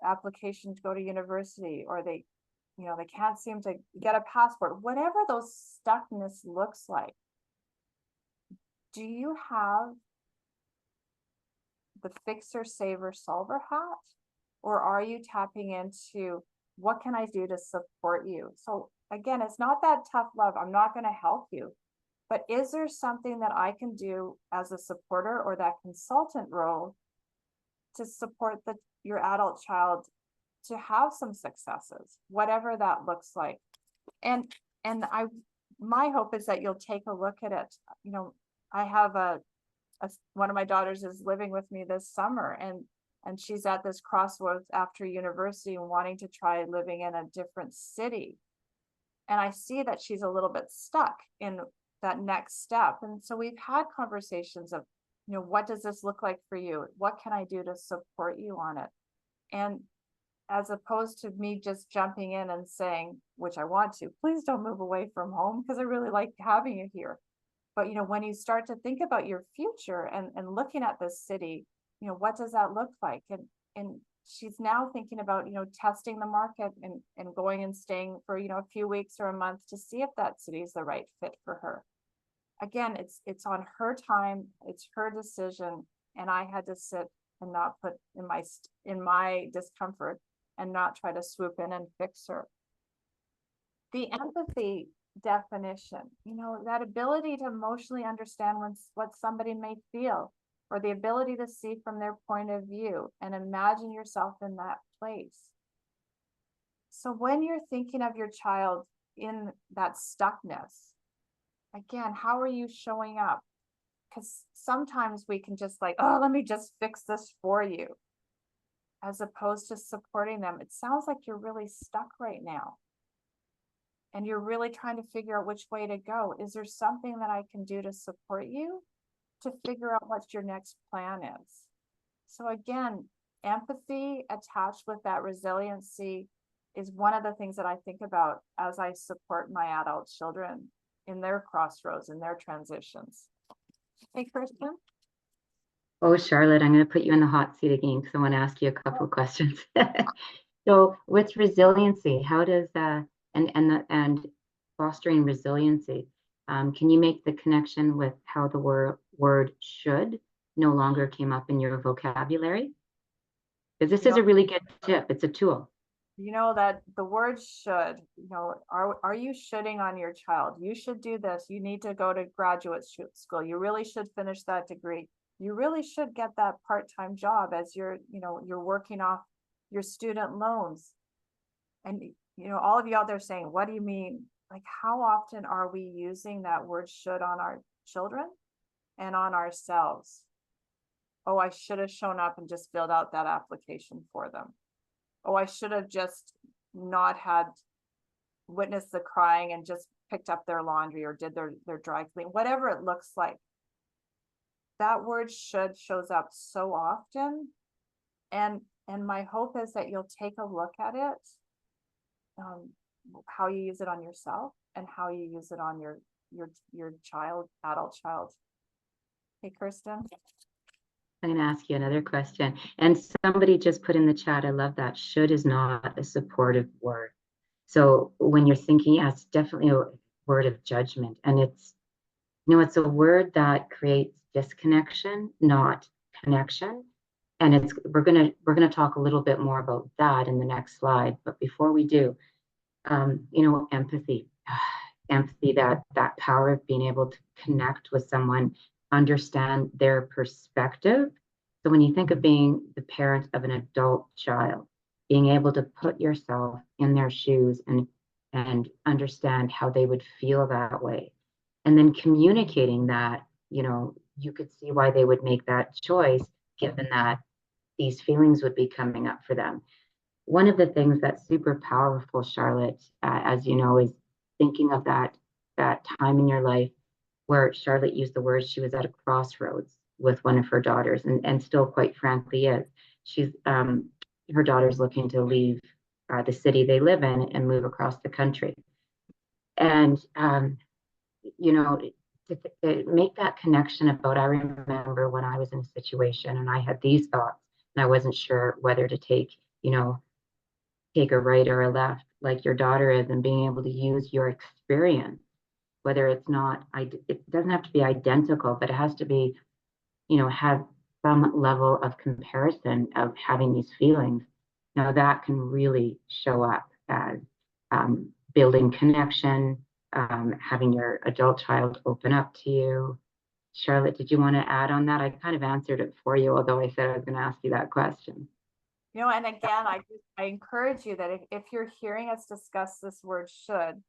application to go to university, or they can't seem to get a passport, whatever those stuckness looks like. Do you have the fixer, saver, solver hat? Or are you tapping into what can I do to support you? So again, it's not that tough love. I'm not going to help you. But is there something that I can do as a supporter or that consultant role to support your adult child to have some successes, whatever that looks like? And my hope is that you'll take a look at it. I have one of my daughters is living with me this summer, and she's at this crossroads after university and wanting to try living in a different city. And I see that she's a little bit stuck in that next step. And so we've had conversations of, what does this look like for you? What can I do to support you on it? And as opposed to me just jumping in and saying, which I want to, please don't move away from home because I really like having you here. But, when you start to think about your future and looking at this city, what does that look like? And she's now thinking about, testing the market and going and staying for, a few weeks or a month to see if that city is the right fit for her. Again, it's on her time, it's her decision. And I had to sit and not put in my discomfort and not try to swoop in and fix her. The empathy definition, that ability to emotionally understand what somebody may feel, or the ability to see from their point of view and imagine yourself in that place. So when you're thinking of your child in that stuckness, again, how are you showing up? Because sometimes we can just let me just fix this for you, as opposed to supporting them. It sounds like you're really stuck right now. And you're really trying to figure out which way to go. Is there something that I can do to support you to figure out what your next plan is? So again, empathy attached with that resiliency is one of the things that I think about as I support my adult children in their crossroads, in their transitions. Hey, Kirsten? Oh, Charlotte, I'm going to put you in the hot seat again because I want to ask you a couple of questions. So with resiliency, how does and fostering resiliency, can you make the connection with how the word should no longer came up in your vocabulary? Because this is a really good tip. It's a tool. You know that the word should, are you shoulding on your child? You should do this. You need to go to graduate school. You really should finish that degree. You really should get that part-time job as you're working off your student loans. And, all of you out there saying, what do you mean? Like, how often are we using that word should on our children and on ourselves? Oh, I should have shown up and just filled out that application for them. Oh, I should have just not had witnessed the crying and just picked up their laundry or did their dry clean, whatever it looks like. That word should shows up so often. And my hope is that you'll take a look at it, how you use it on yourself and how you use it on your child, adult child. Hey, Kirsten. I'm going to ask you another question. And somebody just put in the chat, I love that. Should is not a supportive word. So when you're thinking, yeah, it's definitely a word of judgment. And it's a word that creates disconnection, not connection. And we're gonna talk a little bit more about that in the next slide. But before we do, empathy, empathy, that power of being able to connect with someone, understand their perspective. So when you think of being the parent of an adult child, being able to put yourself in their shoes and understand how they would feel that way, and then communicating that, you could see why they would make that choice, given that these feelings would be coming up for them. One of the things that's super powerful, Charlotte, as you know, is thinking of that time in your life where Charlotte used the words she was at a crossroads with one of her daughters, and still quite frankly is. She's her daughter's looking to leave the city they live in and move across the country. And to make that connection about, I remember when I was in a situation and I had these thoughts and I wasn't sure whether to take a right or a left, like your daughter is, and being able to use your experience, whether it doesn't have to be identical, but it has to be, have some level of comparison of having these feelings. Now that can really show up as building connection, having your adult child open up to you. Charlotte, did you want to add on that? I kind of answered it for you, although I said I was going to ask you that question. And again, I encourage you that if you're hearing us discuss this word should,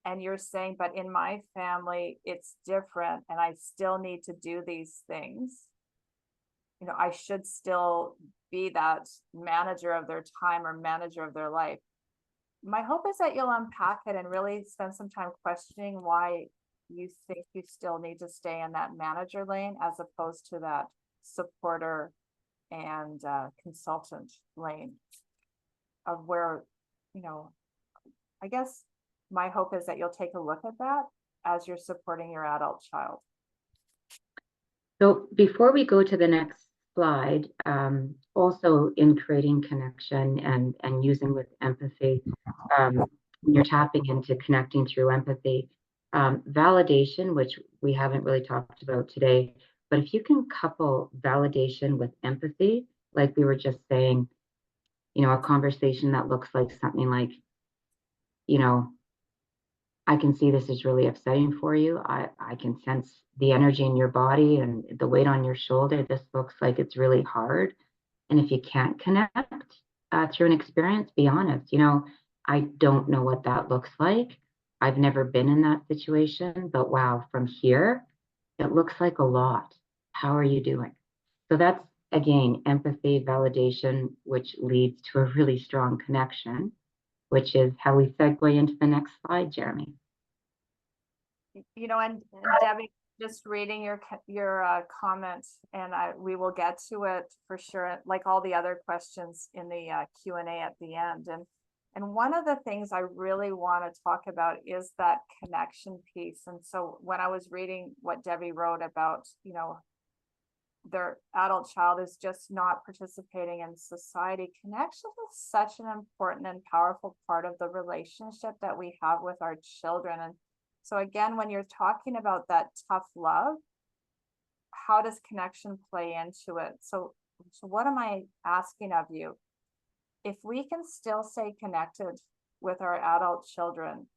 and you're saying, but in my family, it's different, and I still need to do these things, I should still be that manager of their time or manager of their life. My hope is that you'll unpack it and really spend some time questioning why you think you still need to stay in that manager lane as opposed to that supporter and consultant lane of where, I guess my hope is that you'll take a look at that as you're supporting your adult child. So before we go to the next slide, also in creating connection and using with empathy, you're tapping into connecting through empathy, validation, which we haven't really talked about today, but if you can couple validation with empathy, like we were just saying, a conversation that looks like something like, I can see this is really upsetting for you. I can sense the energy in your body and the weight on your shoulder. This looks like it's really hard. And if you can't connect through an experience, be honest. I don't know what that looks like. I've never been in that situation, but wow, from here, it looks like a lot. How are you doing? So that's, again, empathy, validation, which leads to a really strong connection, which is how we segue into the next slide, Jeremy. And Debbie, just reading your comments, and we will get to it for sure, like all the other questions in the Q&A at the end. And And one of the things I really want to talk about is that connection piece. And so when I was reading what Debbie wrote about, their adult child is just not participating in society, connection is such an important and powerful part of the relationship that we have with our children. And so again, when you're talking about that tough love, how does connection play into it? So what am I asking of you? If we can still stay connected with our adult children,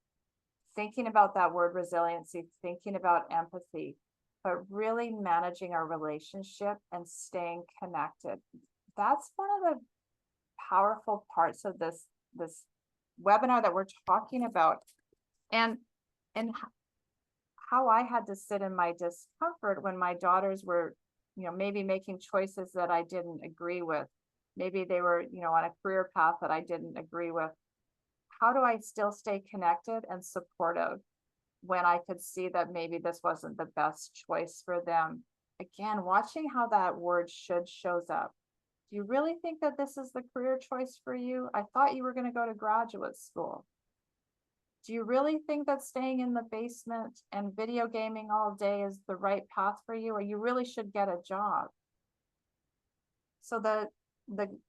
thinking about that word resiliency, thinking about empathy, but really managing our relationship and staying connected. That's one of the powerful parts of this webinar that we're talking about. And how I had to sit in my discomfort when my daughters were, maybe making choices that I didn't agree with. Maybe they were, on a career path that I didn't agree with. How do I still stay connected and supportive when I could see that maybe this wasn't the best choice for them? Again, watching how that word should shows up. Do you really think that this is the career choice for you? I thought you were going to go to graduate school. Do you really think that staying in the basement and video gaming all day is the right path for you, or you really should get a job? So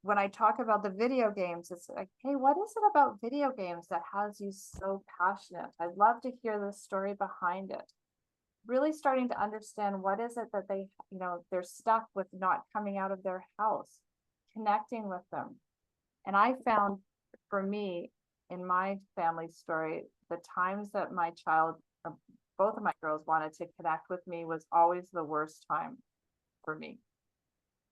when I talk about the video games, it's like, hey, what is it about video games that has you so passionate? I'd love to hear the story behind it. Really starting to understand what is it that they, they're stuck with not coming out of their house, connecting with them. And I found for me, in my family story, the times that my child, both of my girls wanted to connect with me was always the worst time for me.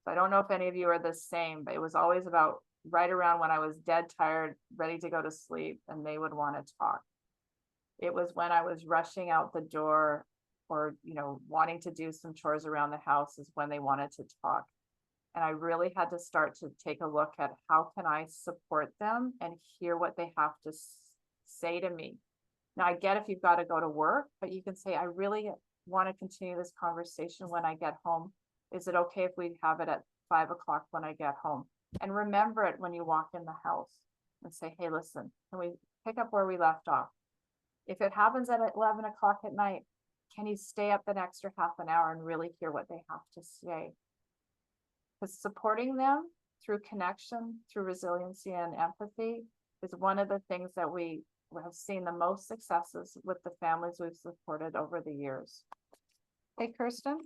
So I don't know if any of you are the same, but it was always about right around when I was dead tired, ready to go to sleep, and they would want to talk. It was when I was rushing out the door or, wanting to do some chores around the house is when they wanted to talk. And I really had to start to take a look at how can I support them and hear what they have to say to me. Now I get if you've got to go to work, but you can say, I really want to continue this conversation when I get home. Is it okay if we have it at 5 o'clock when I get home? And remember it when you walk in the house and say, hey, listen, can we pick up where we left off? If it happens at 11 o'clock at night, can you stay up an extra half an hour and really hear what they have to say? Because supporting them through connection, through resiliency and empathy is one of the things that we have seen the most successes with the families we've supported over the years. Hey, Kirsten?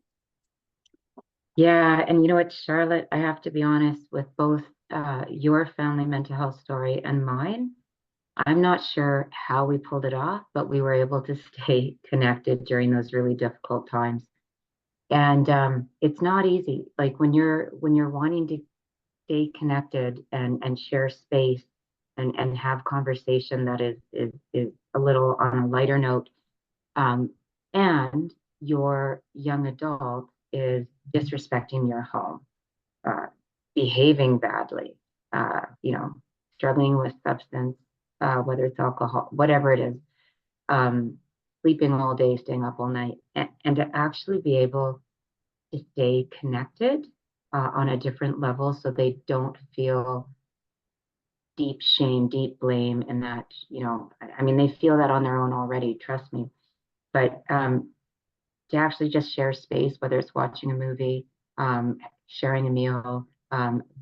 Yeah, and you know what, Charlotte, I have to be honest with both your family mental health story and mine. I'm not sure how we pulled it off, but we were able to stay connected during those really difficult times. And it's not easy. Like when you're wanting to stay connected and share space and have conversation that is a little on a lighter note, and your young adult is disrespecting your home, behaving badly, struggling with substance, whether it's alcohol, whatever it is, sleeping all day, staying up all night, and to actually be able to stay connected on a different level so they don't feel deep shame, deep blame, and that, I mean, they feel that on their own already, trust me. But to actually just share space, whether it's watching a movie, sharing a meal,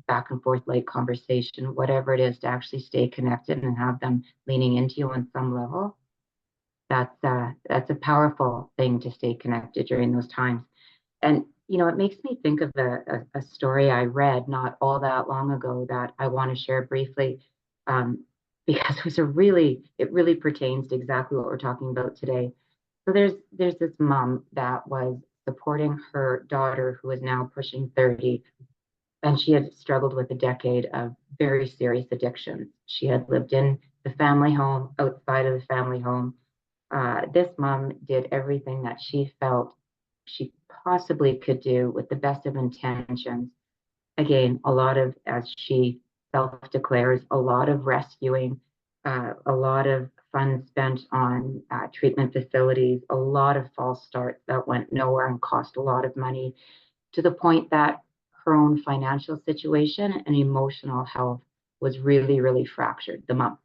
back and forth light conversation, whatever it is, to actually stay connected and have them leaning into you on some level, that's a powerful thing to stay connected during those times. And it makes me think of a story I read not all that long ago that I want to share briefly, because it really pertains to exactly what we're talking about today. So there's this mom that was supporting her daughter who is now pushing 30, and she had struggled with a decade of very serious addictions. She had lived in the family home, outside of the family home. This mom did everything that she felt she possibly could do with the best of intentions. Again, a lot of, as she self-declares, a lot of rescuing, a lot of funds spent on treatment facilities, a lot of false starts that went nowhere and cost a lot of money, to the point that her own financial situation and emotional health was really, really fractured, the mom.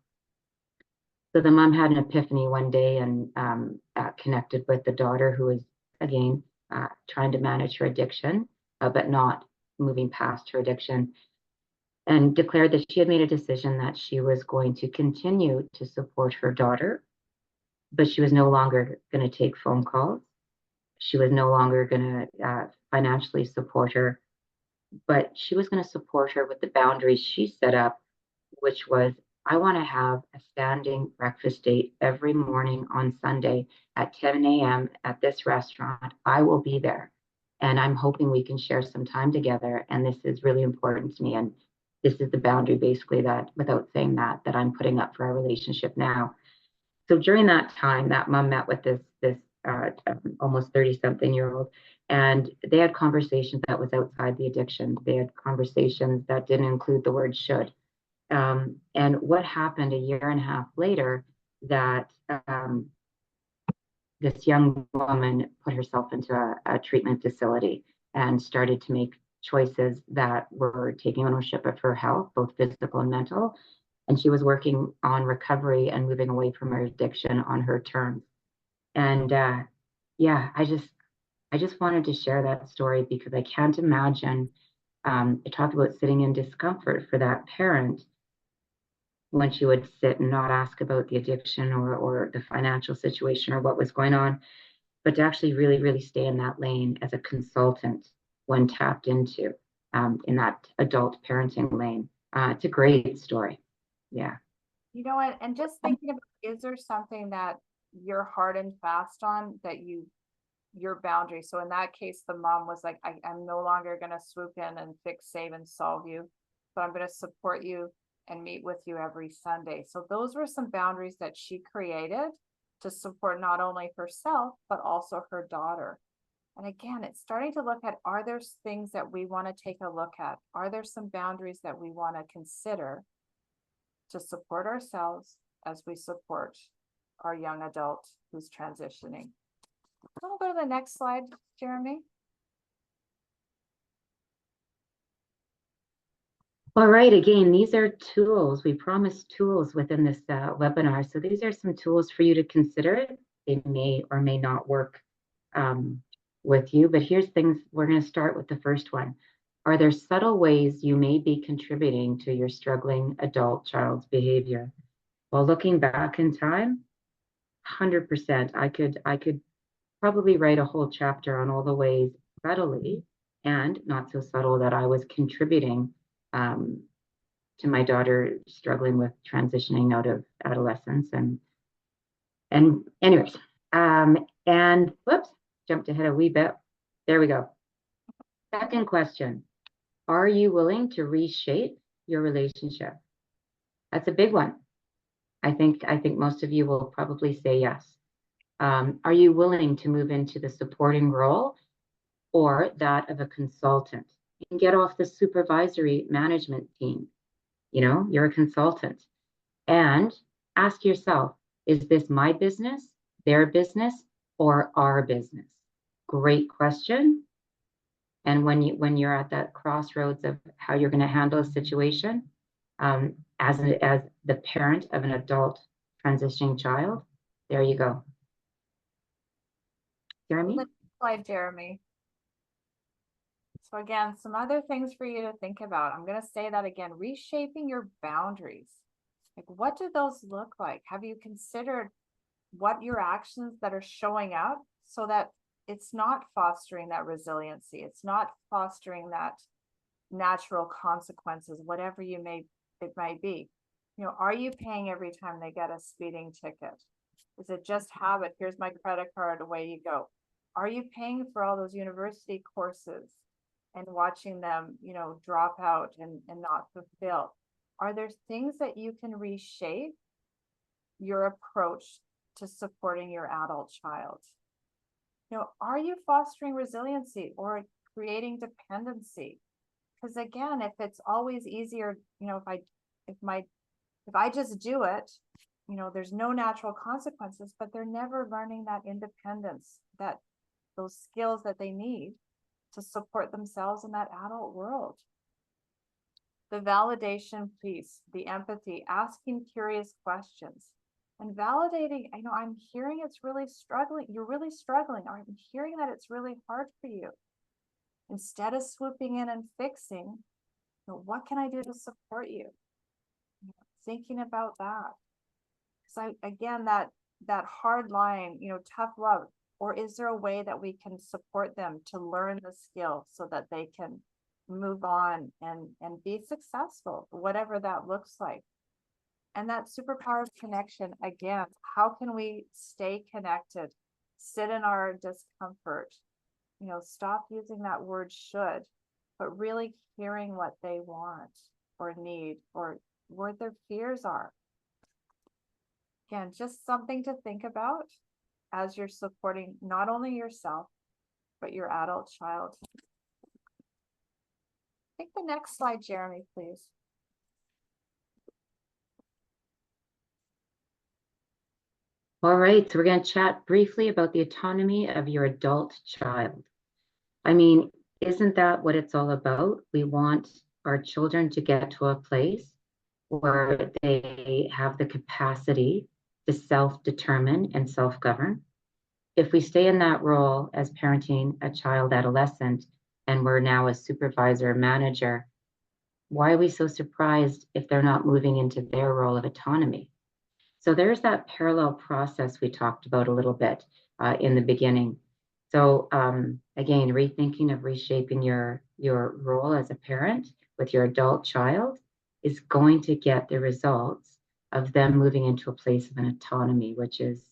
So the mom had an epiphany one day and connected with the daughter who was, again, trying to manage her addiction, but not moving past her addiction, and declared that she had made a decision that she was going to continue to support her daughter, but she was no longer going to take phone calls. She was no longer going to financially support her, but she was going to support her with the boundaries she set up, which was, I want to have a standing breakfast date every morning on Sunday at 10 a.m. at this restaurant. I will be there. And I'm hoping we can share some time together. And this is really important to me. And this is the boundary, basically, that, without saying that I'm putting up for our relationship now. So during that time, that mom met with this almost 30-something-year-old, and they had conversations that was outside the addiction. They had conversations that didn't include the word should. And what happened a year and a half later, that this young woman put herself into a treatment facility and started to make choices that were taking ownership of her health, both physical and mental. And she was working on recovery and moving away from her addiction on her terms. And yeah, I just wanted to share that story because I can't imagine. I talked about sitting in discomfort for that parent when she would sit and not ask about the addiction or the financial situation or what was going on, but to actually really, really stay in that lane as a consultant when tapped into in that adult parenting lane. It's a great story. Yeah. You know what, and just thinking about, is there something that you're hard and fast on that your boundary? So in that case, the mom was like, I'm no longer going to swoop in and fix, save, and solve you, but I'm going to support you and meet with you every Sunday. So those were some boundaries that she created to support not only herself, but also her daughter. And again, it's starting to look at, are there things that we want to take a look at? Are there some boundaries that we want to consider to support ourselves as we support our young adult who's transitioning? I'll go to the next slide, Jeremy. All right, again, these are tools. We promised tools within this webinar. So these are some tools for you to consider. They may or may not work with you, but here's things. We're going to start with the first one. Are there subtle ways you may be contributing to your struggling adult child's behavior? Well, looking back in time, 100%. I could probably write a whole chapter on all the ways, subtly and not so subtle, that I was contributing to my daughter struggling with transitioning out of adolescence. And anyways, and whoops, jumped ahead a wee bit. There we go. Second question. Are you willing to reshape your relationship? That's a big one. I think most of you will probably say yes. Are you willing to move into the supporting role or that of a consultant and get off the supervisory management team? You know, you're a consultant. And ask yourself, is this my business, their business, or our business? Great question. And when you're at that crossroads of how you're going to handle a situation, as the parent of an adult transitioning child, there you go. Jeremy? Next slide, Jeremy. So again, some other things for you to think about. I'm going to say that again, reshaping your boundaries. Like, what do those look like? Have you considered what your actions that are showing up so that it's not fostering that resiliency? It's not fostering that natural consequences, whatever it might be. You know, are you paying every time they get a speeding ticket? Is it just habit? Here's my credit card, away you go. Are you paying for all those university courses and watching them, you know, drop out and not fulfill? Are there things that you can reshape your approach to supporting your adult child? You know, are you fostering resiliency or creating dependency? Because again, if it's always easier, you know, if I just do it, you know, there's no natural consequences, but they're never learning that independence, that those skills that they need to support themselves in that adult world. The validation piece, the empathy, asking curious questions. and validating, I'm hearing it's really struggling. You're really struggling. I'm hearing that it's really hard for you. Instead of swooping in and fixing, what can I do to support you? Thinking about that. So again, that hard line, tough love, or is there a way that we can support them to learn the skill so that they can move on and be successful, whatever that looks like? And that superpower of connection, again, how can we stay connected, sit in our discomfort, stop using that word should, but really hearing what they want or need or where their fears are. Again, just something to think about as you're supporting not only yourself, but your adult child. Take the next slide, Jeremy, please. All right, so we're going to chat briefly about the autonomy of your adult child. I mean, isn't that what it's all about? We want our children to get to a place where they have the capacity to self-determine and self-govern. If we stay in that role as parenting a child adolescent, and we're now a supervisor, manager, why are we so surprised if they're not moving into their role of autonomy? So there's that parallel process we talked about a little bit in the beginning. So again, rethinking of reshaping your role as a parent with your adult child is going to get the results of them moving into a place of an autonomy, which is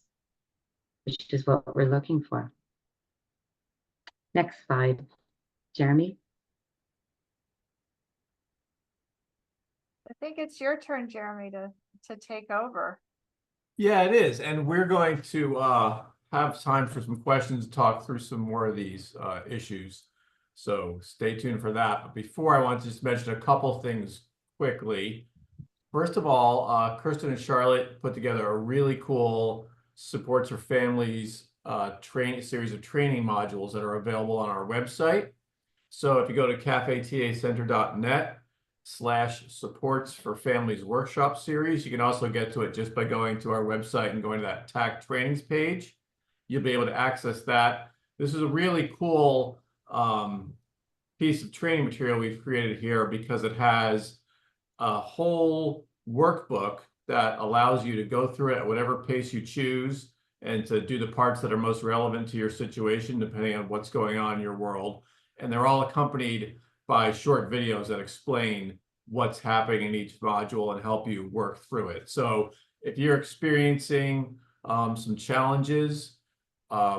what we're looking for. Next slide, Jeremy. I think it's your turn, Jeremy, to take over. Yeah, it is. And we're going to have time for some questions to talk through some more of these issues. So stay tuned for that. But before, I want to just mention a couple things quickly. First of all, Kirsten and Charlotte put together a really cool supports for families series of training modules that are available on our website. So if you go to cafetascenter.net/supports for families workshop series, you can also get to it just by going to our website and going to that TAC trainings page. You'll be able to access that. This is a really cool piece of training material we've created here because it has a whole workbook that allows you to go through it at whatever pace you choose and to do the parts that are most relevant to your situation, depending on what's going on in your world. And they're all accompanied by short videos that explain what's happening in each module and help you work through it. So if you're experiencing some challenges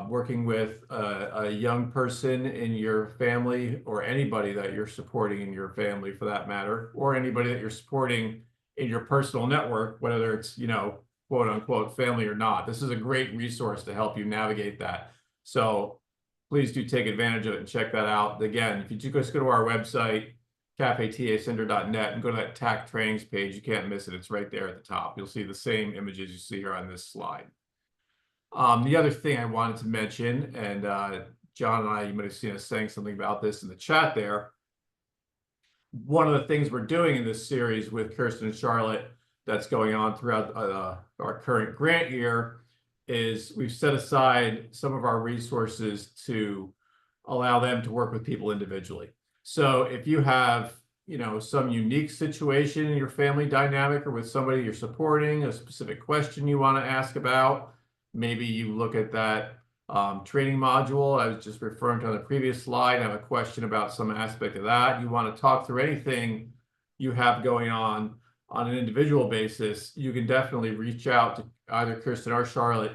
working with a young person in your family, or anybody that you're supporting in your family for that matter, or anybody that you're supporting in your personal network, whether it's, quote unquote family or not, this is a great resource to help you navigate that. So please do take advantage of it and check that out. Again, if you just go to our website, cafetascenter.net, and go to that TAC trainings page, you can't miss it. It's right there at the top. You'll see the same images you see here on this slide. The other thing I wanted to mention, and John and I, you might have seen us saying something about this in the chat there. One of the things we're doing in this series with Kirsten and Charlotte that's going on throughout our current grant year is we've set aside some of our resources to allow them to work with people individually. So if you have, some unique situation in your family dynamic or with somebody you're supporting, a specific question you want to ask about, maybe you look at that training module I was just referring to on the previous slide, have a question about some aspect of that, you want to talk through anything you have going on an individual basis, you can definitely reach out to either Kirsten or Charlotte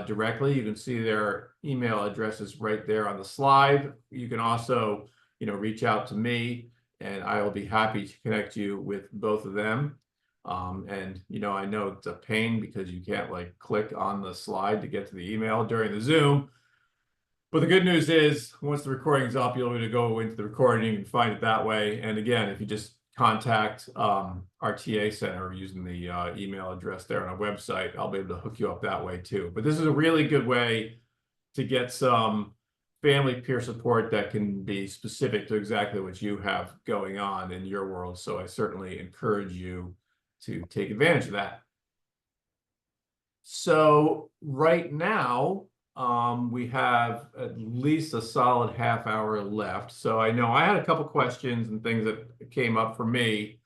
directly. You can see their email addresses right there on the slide. You can also, reach out to me, and I will be happy to connect you with both of them. And, I know it's a pain because you can't click on the slide to get to the email during the Zoom. But the good news is once the recording's up, you'll be able to go into the recording and find it that way. And again, if you just contact our TA center using the email address there on our website, I'll be able to hook you up that way too. But this is a really good way to get some family peer support that can be specific to exactly what you have going on in your world. So I certainly encourage you to take advantage of that. So right now, we have at least a solid half hour left. So I know I had a couple questions and things that came up for me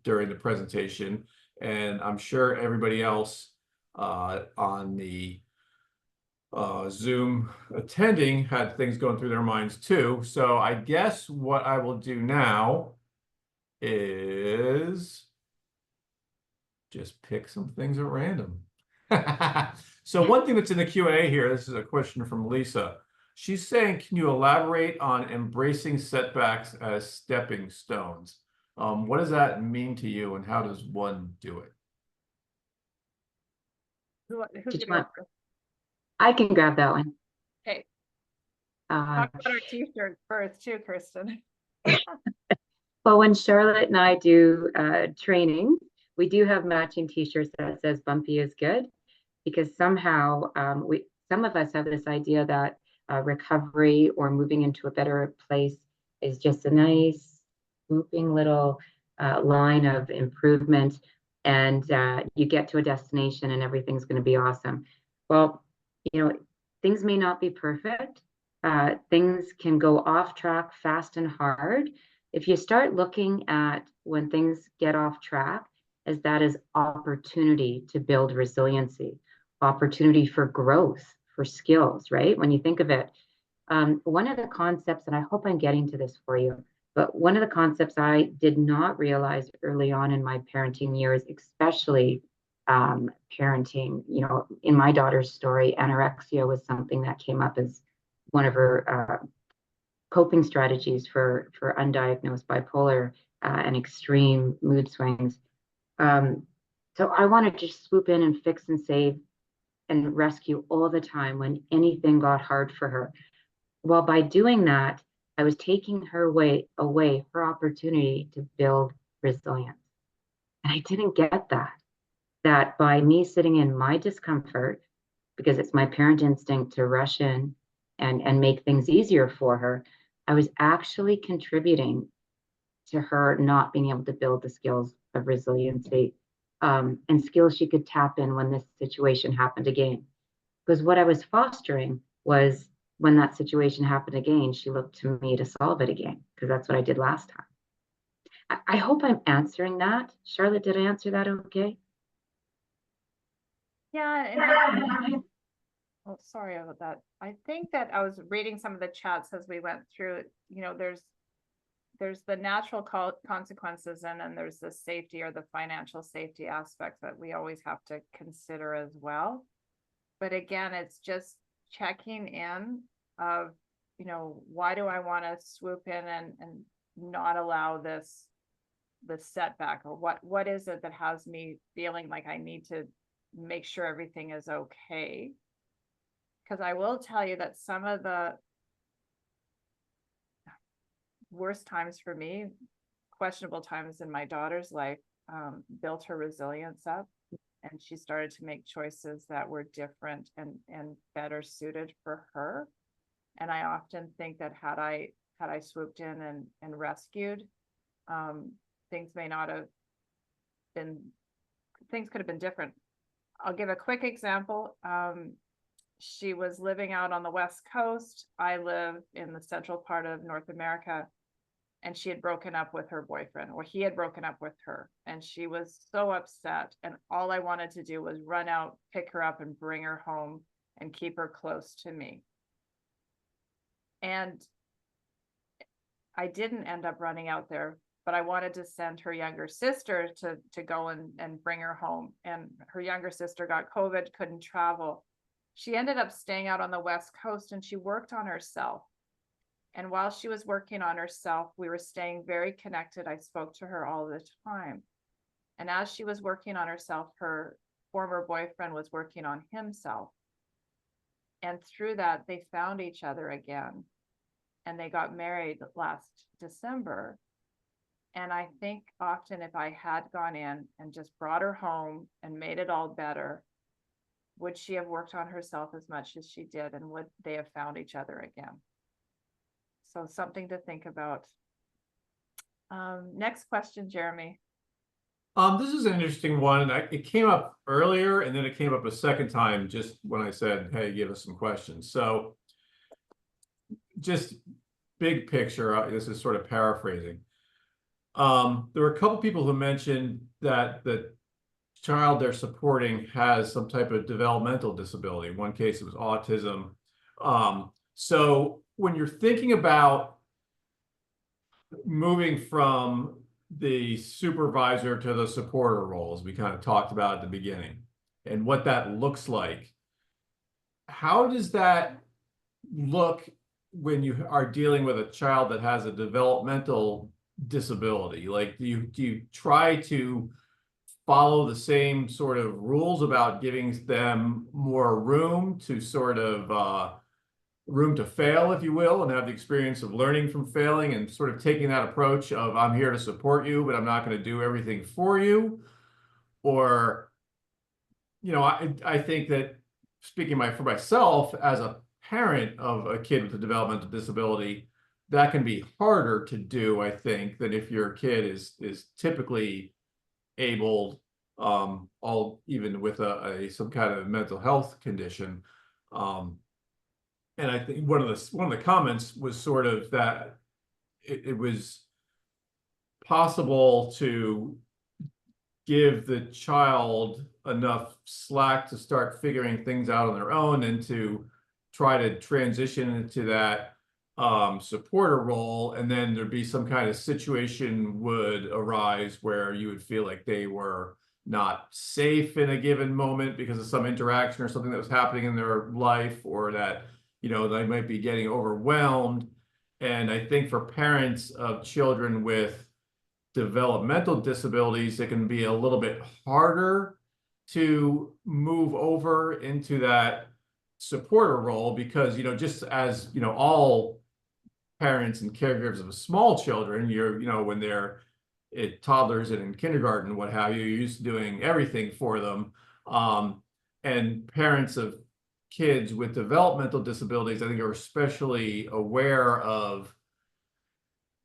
during the presentation, and I'm sure everybody else on the Zoom attending had things going through their minds too. So I guess what I will do now is just pick some things at random. So one thing that's in the Q&A here, this is a question from Lisa. She's saying, can you elaborate on embracing setbacks as stepping stones? What does that mean to you, and how does one do it? Who Did could you want? go first? I can grab that one. Okay, Uh, talk about our t-shirt first too, Kirsten. well, when Charlotte and I do training, we do have matching t-shirts that says "Bumpy is good," because somehow some of us have this idea that recovery or moving into a better place is just a nice swooping little line of improvement, and you get to a destination and everything's going to be awesome. Well, things may not be perfect. Things can go off track fast and hard. If you start looking at when things get off track as that is opportunity to build resiliency, opportunity for growth, for skills, right? When you think of it, one of the concepts, and I hope I'm getting to this for you, but one of the concepts I did not realize early on in my parenting years, especially parenting, in my daughter's story, anorexia was something that came up as one of her coping strategies for undiagnosed bipolar and extreme mood swings. So I want to just swoop in and fix and save and rescue all the time when anything got hard for her. Well, by doing that, I was taking her away her opportunity to build resilience. And I didn't get that by me sitting in my discomfort, because it's my parent instinct to rush in and make things easier for her, I was actually contributing to her not being able to build the skills of resiliency and skills she could tap in when this situation happened again. Because what I was fostering was when that situation happened again, she looked to me to solve it again, because that's what I did last time. I hope I'm answering that. Charlotte, did I answer that okay? Yeah, and oh, sorry about that. I think that I was reading some of the chats as we went through it. There's the natural consequences, and then there's the safety or the financial safety aspect that we always have to consider as well. But again, it's just checking in of, why do I want to swoop in and not allow the setback, or what is it that has me feeling like I need to make sure everything is okay? Because I will tell you that some of the worst times for me, questionable times in my daughter's life, built her resilience up, and she started to make choices that were different and better suited for her. And I often think that had I swooped in and rescued, things may not have been, things could have been different. I'll give a quick example. She was living out on the West Coast. I live in the central part of North America. And she had broken up with her boyfriend, or he had broken up with her. And she was so upset. And all I wanted to do was run out, pick her up, and bring her home and keep her close to me. And I didn't end up running out there, but I wanted to send her younger sister to go and bring her home. And her younger sister got COVID, couldn't travel. She ended up staying out on the West Coast, and she worked on herself. And while she was working on herself, we were staying very connected. I spoke to her all the time. And as she was working on herself, her former boyfriend was working on himself. And through that, they found each other again. And they got married last December. And I think often if I had gone in and just brought her home and made it all better, would she have worked on herself as much as she did? And would they have found each other again? So something to think about. Next question, Jeremy. This is an interesting one, and it came up earlier, and then it came up a second time just when I said, "Hey, give us some questions." So, just big picture. This is sort of paraphrasing. There were a couple people who mentioned that the child they're supporting has some type of developmental disability. In one case, it was autism. So, when you're thinking about moving from the supervisor to the supporter role, as we kind of talked about at the beginning, and what that looks like, how does that look when you are dealing with a child that has a developmental disability? Like, do you try to follow the same sort of rules about giving them more room to sort of room to fail, if you will, and have the experience of learning from failing and sort of taking that approach of I'm here to support you, but I'm not going to do everything for you? Or, I think that speaking for myself as a parent of a kid with a developmental disability, that can be harder to do, I think, than if your kid is typically able, all even with some kind of mental health condition. And I think one of the comments was sort of that it was possible to give the child enough slack to start figuring things out on their own and to try to transition into that supporter role, and then there'd be some kind of situation would arise where you would feel like they were not safe in a given moment because of some interaction or something that was happening in their life, or that they might be getting overwhelmed. And I think for parents of children with developmental disabilities, it can be a little bit harder to move over into that supporter role because, just as, all parents and caregivers of small children, when they're toddlers and in kindergarten, what have you, you're used to doing everything for them. And parents of kids with developmental disabilities, I think, are especially aware of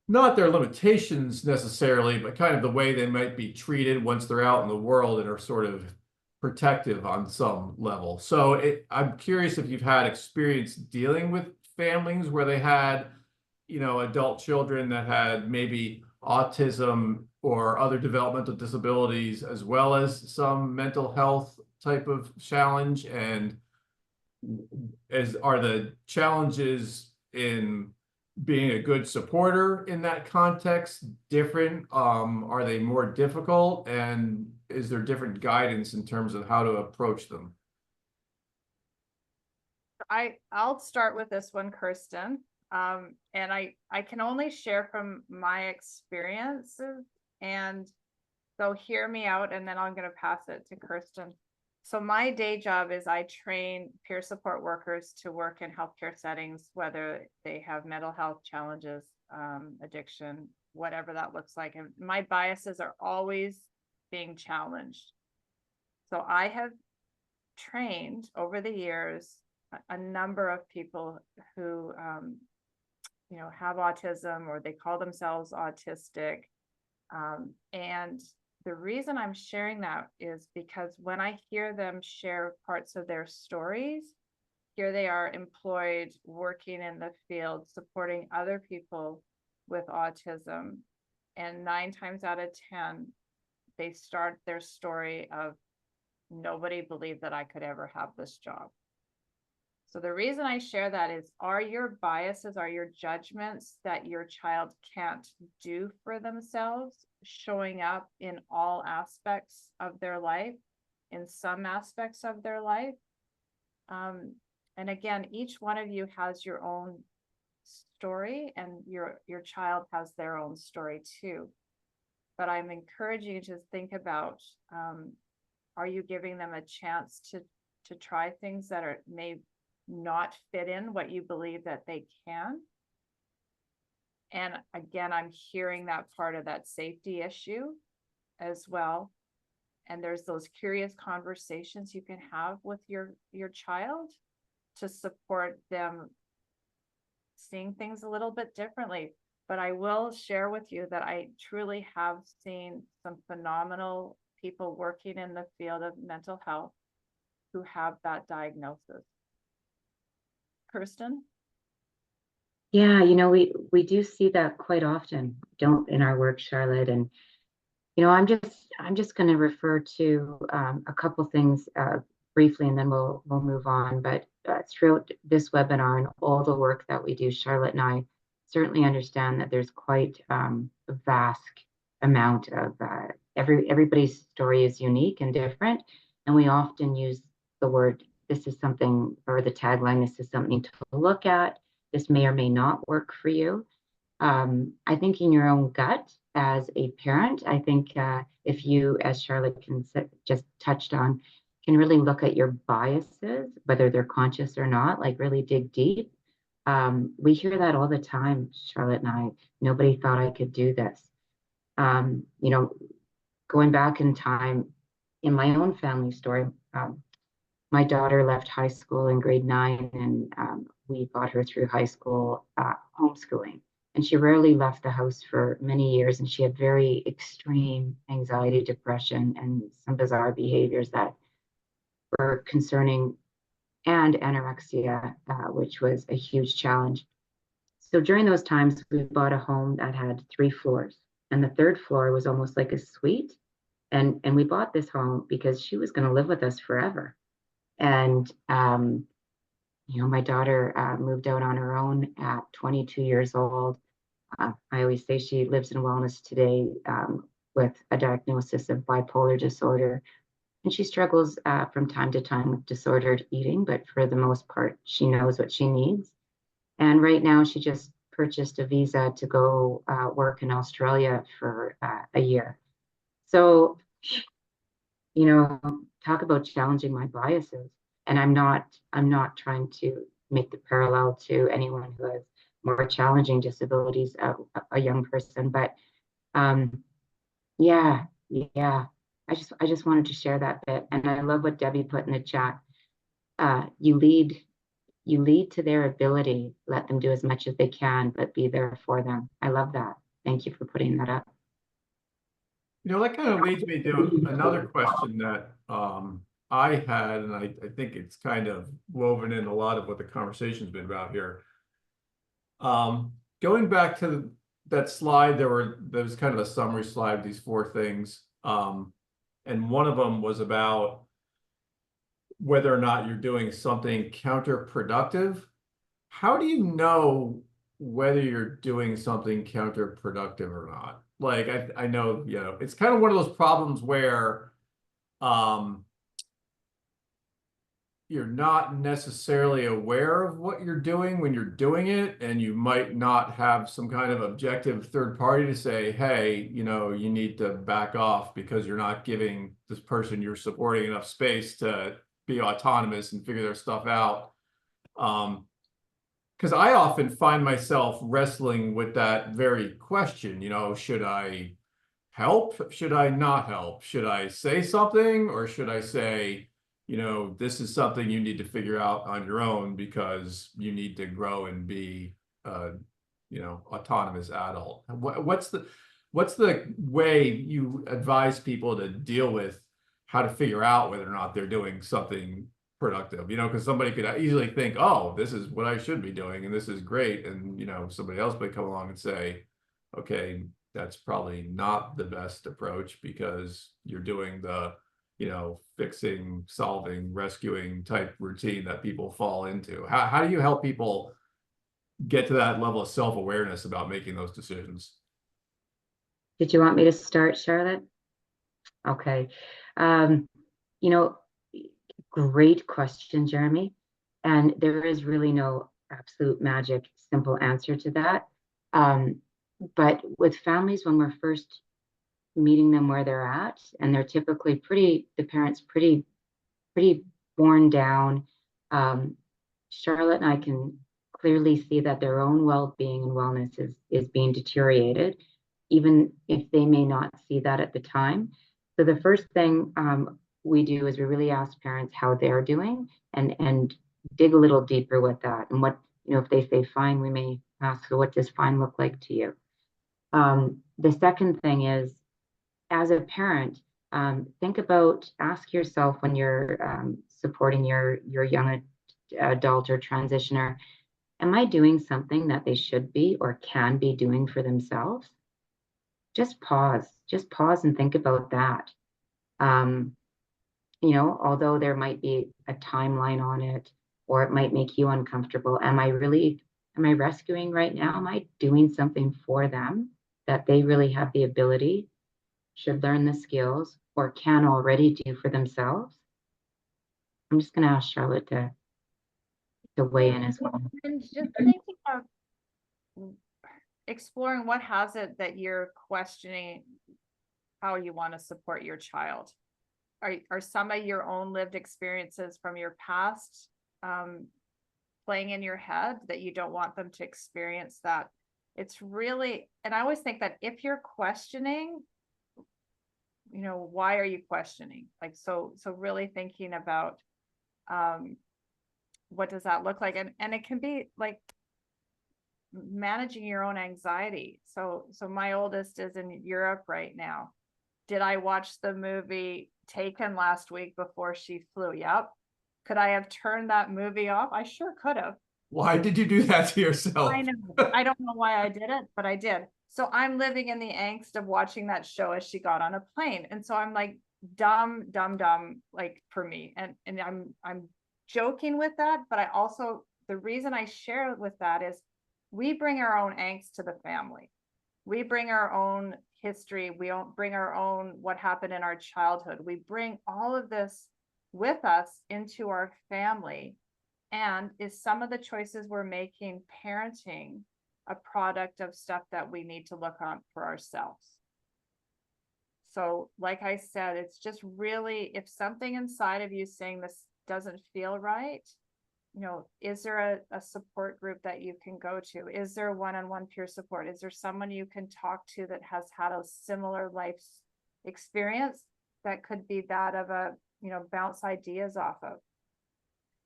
not their limitations necessarily, but kind of the way they might be treated once they're out in the world and are sort of protective on some level. So I'm curious if you've had experience dealing with families where they had, adult children that had maybe autism or other developmental disabilities, as well as some mental health type of challenge. And are the challenges in being a good supporter in that context different? Are they more difficult? And is there different guidance in terms of how to approach them? I'll start with this one, Kirsten. And I can only share from my experiences, and so hear me out, and then I'm going to pass it to Kirsten. So my day job is I train peer support workers to work in healthcare settings, whether they have mental health challenges, addiction, whatever that looks like. And my biases are always being challenged. So I have trained over the years a number of people who, have autism, or they call themselves autistic. And the reason I'm sharing that is because when I hear them share parts of their stories, here they are employed, working in the field, supporting other people with autism. And 9 times out of 10, they start their story of nobody believed that I could ever have this job. So the reason I share that is, are your biases, are your judgments that your child can't do for themselves showing up in all aspects of their life, in some aspects of their life? And again, each one of you has your own story, and your child has their own story too. But I'm encouraging you to think about, are you giving them a chance to try things that may not fit in what you believe that they can? And again, I'm hearing that part of that safety issue as well. And there's those curious conversations you can have with your child to support them seeing things a little bit differently. But I will share with you that I truly have seen some phenomenal people working in the field of mental health who have that diagnosis. Kirsten? Yeah, we do see that quite often, don't in our work, Charlotte. And I'm just going to refer to a couple things briefly, and then we'll move on. But throughout this webinar and all the work that we do, Charlotte and I certainly understand that there's quite a vast amount of everybody's story is unique and different, and we often use the word, this is something, or the tagline, this is something to look at. This may or may not work for you. I think in your own gut as a parent, I think if you, as Charlotte just touched on, can really look at your biases, whether they're conscious or not, like really dig deep. We hear that all the time, Charlotte and I. Nobody thought I could do this. Going back in time, in my own family story, my daughter left high school in grade 9, and we got her through high school homeschooling. And she rarely left the house for many years, and she had very extreme anxiety, depression, and some bizarre behaviors that were concerning, and anorexia, which was a huge challenge. So during those times, we bought a home that had 3 floors, and the 3rd floor was almost like a suite. And we bought this home because she was going to live with us forever. And my daughter moved out on her own at 22 years old. I always say she lives in wellness today with a diagnosis of bipolar disorder. And she struggles from time to time with disordered eating, but for the most part, she knows what she needs. And right now, she just purchased a visa to go work in Australia for a year. So, talk about challenging my biases. And I'm not trying to make the parallel to anyone who has more challenging disabilities, a young person. But yeah. I just wanted to share that bit. And I love what Debbie put in the chat. You lead to their ability. Let them do as much as they can, but be there for them. I love that. Thank you for putting that up. That kind of leads me to another question that I had, and I think it's kind of woven in a lot of what the conversation's been about here. Going back to that slide, there was kind of a summary slide, these 4 things. And one of them was about whether or not you're doing something counterproductive. How do you know whether you're doing something counterproductive or not? Like, I know, it's kind of one of those problems where you're not necessarily aware of what you're doing when you're doing it, and you might not have some kind of objective third party to say, hey, you need to back off because you're not giving this person you're supporting enough space to be autonomous and figure their stuff out. Because I often find myself wrestling with that very question, should I help? Should I not help? Should I say something, or should I say, this is something you need to figure out on your own because you need to grow and be, autonomous adult? What's the way you advise people to deal with how to figure out whether or not they're doing something productive? Because somebody could easily think, oh, this is what I should be doing, and this is great. And, somebody else might come along and say, okay, that's probably not the best approach because you're doing the, fixing, solving, rescuing type routine that people fall into. How do you help people get to that level of self-awareness about making those decisions? Did you want me to start, Charlotte? Okay. Great question, Jeremy. And there is really no absolute magic, simple answer to that. But with families, when we're first meeting them where they're at, and they're typically the parents pretty worn down, Charlotte and I can clearly see that their own well-being and wellness is being deteriorated, even if they may not see that at the time. So the first thing we do is we really ask parents how they're doing, and dig a little deeper with that. And what, if they say fine, we may ask her, what does fine look like to you? The second thing is, as a parent, think about, ask yourself when you're supporting your young adult or transitioner, am I doing something that they should be or can be doing for themselves? Just pause and think about that. You know, although there might be a timeline on it, or it might make you uncomfortable, am I rescuing right now? Am I doing something for them that they really have the ability, should learn the skills, or can already do for themselves? I'm just going to ask Charlotte to weigh in as well. And just thinking of exploring what has it that you're questioning how you want to support your child. Are some of your own lived experiences from your past playing in your head that you don't want them to experience that? It's really, and I always think that if you're questioning, you know, why are you questioning? Like, so really thinking about what does that look like? And it can be like managing your own anxiety. So my oldest is in Europe right now. Did I watch the movie Taken last week before she flew? Yep. Could I have turned that movie off? I sure could have. Why did you do that to yourself? I know. I don't know why I did it, but I did. So I'm living in the angst of watching that show as she got on a plane. And so I'm like, dumb, like for me. And I'm joking with that, but I also, the reason I share with that is we bring our own angst to the family. We bring our own history. We don't bring our own, what happened in our childhood. We bring all of this with us into our family. And is some of the choices we're making parenting a product of stuff that we need to look on for ourselves? So like I said, it's just really, if something inside of you saying this doesn't feel right, you know, is there a support group that you can go to? Is there one-on-one peer support? Is there someone you can talk to that has had a similar life experience that could be that of a, you know, bounce ideas off of?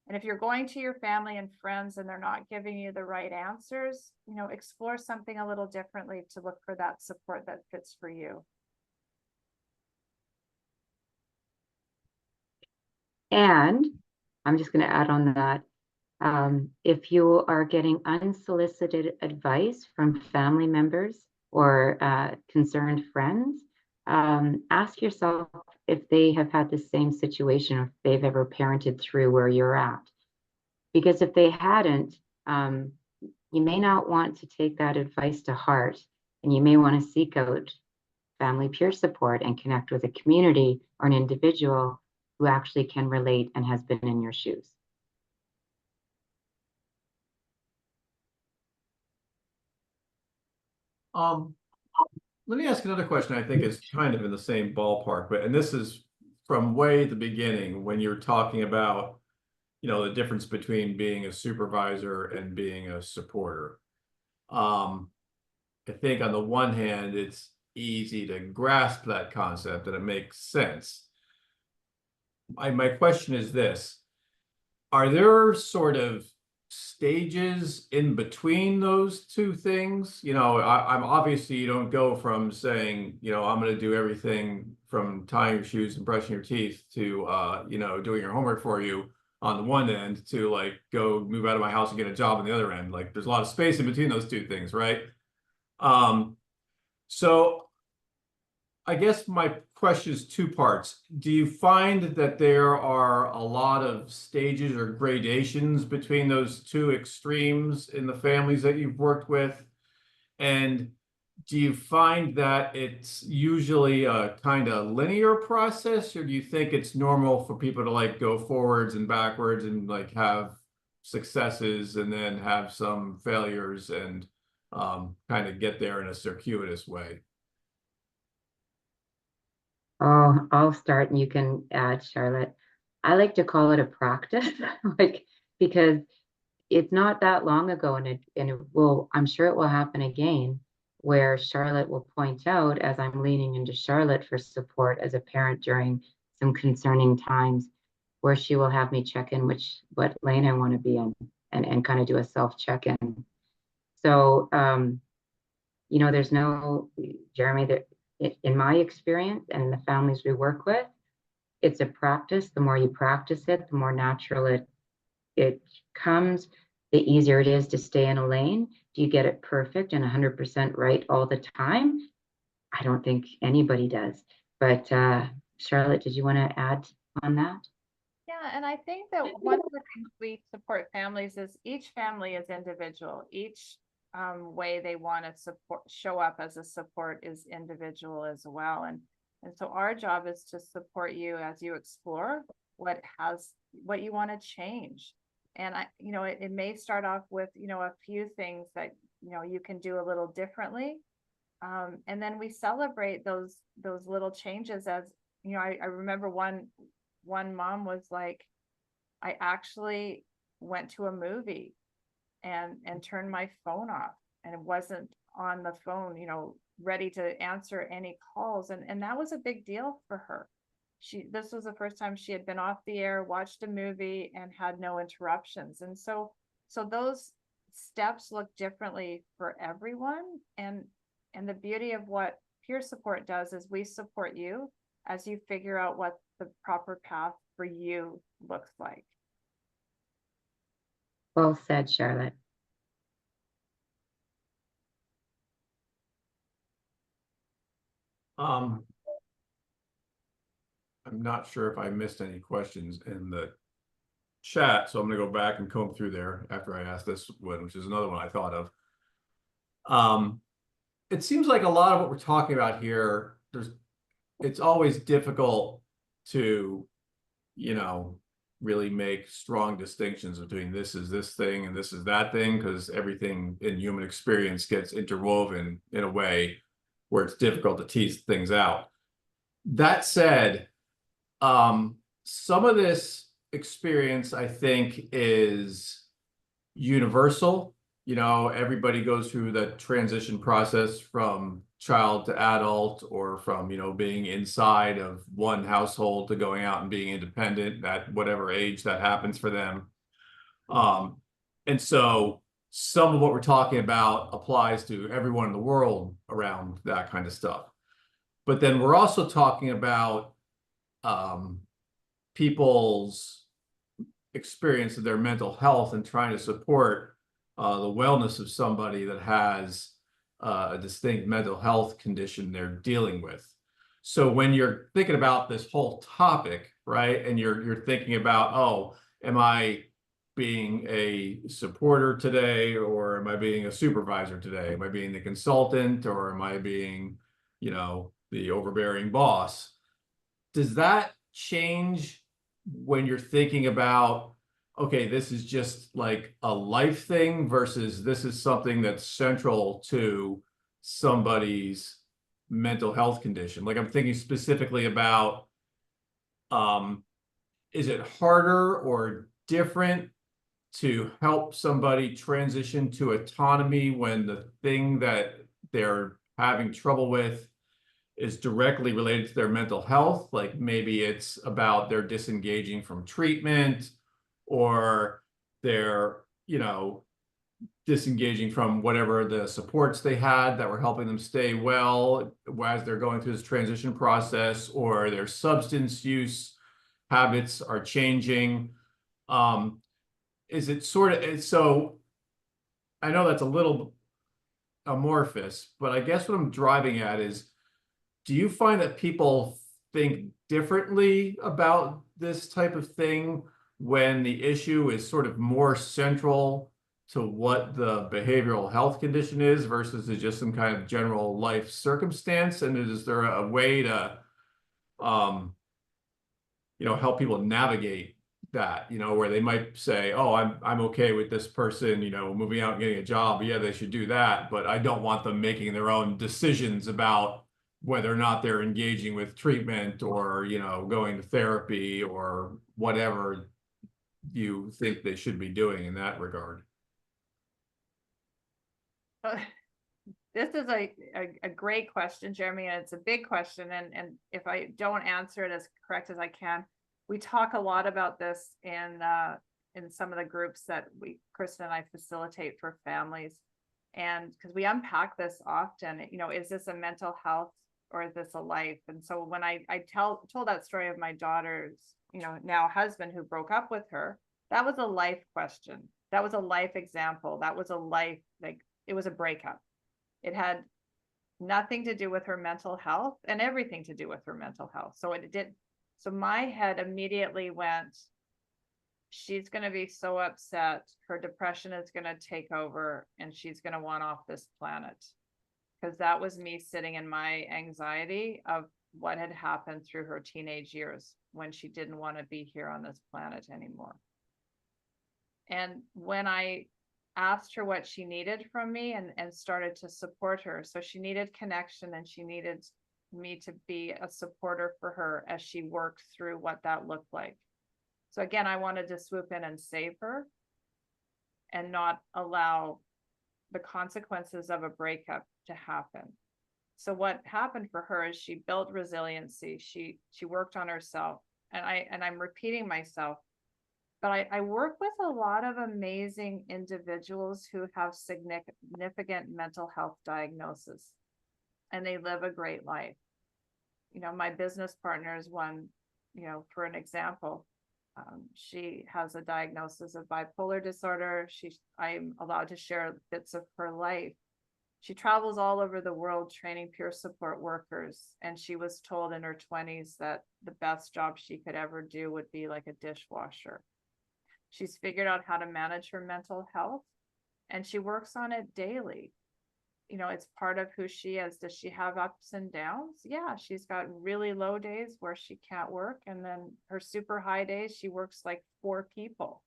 And if you're going to your family and friends and they're not giving you the right answers, you know, explore something a little differently to look for that support that fits for you. And I'm just going to add on that. If you are getting unsolicited advice from family members or concerned friends, ask yourself if they have had the same situation, or if they've ever parented through where you're at. Because if they hadn't, you may not want to take that advice to heart, and you may want to seek out family peer support and connect with a community or an individual who actually can relate and has been in your shoes. Let me ask another question. I think is kind of in the same ballpark, and this is from way at the beginning when you're talking about, you know, the difference between being a supervisor and being a supporter. I think on the one hand, it's easy to grasp that concept and it makes sense. My question is this: are there sort of stages in between those two things? You know, I'm obviously, you don't go from saying, you know, I'm going to do everything from tying your shoes and brushing your teeth to, you know, doing your homework for you on the one end, to like go move out of my house and get a job on the other end. Like there's a lot of space in between those two things, right? So I guess my question is two parts. Do you find that there are a lot of stages or gradations between those two extremes in the families that you've worked with? And do you find that it's usually a kind of linear process, or do you think it's normal for people to like go forwards and backwards and like have successes and then have some failures and kind of get there in a circuitous way? Oh, I'll start and you can add, Charlotte. I like to call it a practice, like, because it's not that long ago, and it will, I'm sure it will happen again, where Charlotte will point out, as I'm leaning into Charlotte for support as a parent during some concerning times, where she will have me check in what lane I want to be in, and kind of do a self check-in. So, there's no, Jeremy, that in my experience and the families we work with, it's a practice. The more you practice it, the more natural it comes, the easier it is to stay in a lane. Do you get it perfect and 100% right all the time? I don't think anybody does. But Charlotte, did you want to add on that? Yeah, and I think that one of the things we support families is each family is individual. Each way they want to show up as a support is individual as well. And so our job is to support you as you explore what you want to change. And it may start off with, a few things that, you can do a little differently. And then we celebrate those little changes as, I remember one mom was like, I actually went to a movie and turned my phone off, and it wasn't on the phone, ready to answer any calls. And that was a big deal for her. This was the first time she had been off the air, watched a movie, and had no interruptions. And so those steps look differently for everyone. And the beauty of what peer support does is we support you as you figure out what the proper path for you looks like. Well said, Charlotte. I'm not sure if I missed any questions in the chat, so I'm going to go back and comb through there after I ask this one, which is another one I thought of. It seems like a lot of what we're talking about here, it's always difficult to, really make strong distinctions between this is this thing and this is that thing, because everything in human experience gets interwoven in a way where it's difficult to tease things out. That said, some of this experience, I think, is universal. Everybody goes through the transition process from child to adult, or from, being inside of one household to going out and being independent at whatever age that happens for them. And so some of what we're talking about applies to everyone in the world around that kind of stuff. But then we're also talking about people's experience of their mental health and trying to support the wellness of somebody that has a distinct mental health condition they're dealing with. So when you're thinking about this whole topic, right, and you're thinking about, oh, am I being a supporter today, or am I being a supervisor today? Am I being the consultant, or am I being, the overbearing boss? Does that change when you're thinking about, okay, this is just like a life thing versus this is something that's central to somebody's mental health condition? Like, I'm thinking specifically about, is it harder or different to help somebody transition to autonomy when the thing that they're having trouble with is directly related to their mental health? Like, maybe it's about their disengaging from treatment, or they're, disengaging from whatever the supports they had that were helping them stay well as they're going through this transition process, or their substance use habits are changing. Is it sort of, so I know that's a little amorphous, but I guess what I'm driving at is, do you find that people think differently about this type of thing when the issue is sort of more central to what the behavioral health condition is versus is just some kind of general life circumstance? And is there a way to, help people navigate that, where they might say, oh, I'm okay with this person, moving out and getting a job. Yeah, they should do that, but I don't want them making their own decisions about whether or not they're engaging with treatment, or, going to therapy, or whatever you think they should be doing in that regard. This is a great question, Jeremy, and it's a big question. And if I don't answer it as correct as I can, we talk a lot about this in some of the groups that Kirsten and I facilitate for families. And because we unpack this often, you know, is this a mental health or is this a life? And so when I told that story of my daughter's, you know, now husband who broke up with her, that was a life question. That was a life example. That was a life, like, it was a breakup. It had nothing to do with her mental health and everything to do with her mental health. So it did. So my head immediately went, she's going to be so upset. Her depression is going to take over and she's going to want off this planet. Because that was me sitting in my anxiety of what had happened through her teenage years when she didn't want to be here on this planet anymore. And when I asked her what she needed from me and started to support her, so she needed connection and she needed me to be a supporter for her as she worked through what that looked like. So again, I wanted to swoop in and save her and not allow the consequences of a breakup to happen. So what happened for her is she built resiliency. She worked on herself, and I'm repeating myself, but I work with a lot of amazing individuals who have significant mental health diagnosis, and they live a great life. You know, my business partner is one, you know, for an example. She has a diagnosis of bipolar disorder. I'm allowed to share bits of her life. She travels all over the world training peer support workers, and she was told in her 20s that the best job she could ever do would be like a dishwasher. She's figured out how to manage her mental health, and she works on it daily. You know, it's part of who she is. Does she have ups and downs? Yeah, she's got really low days where she can't work, and then her super high days, she works like 4 people.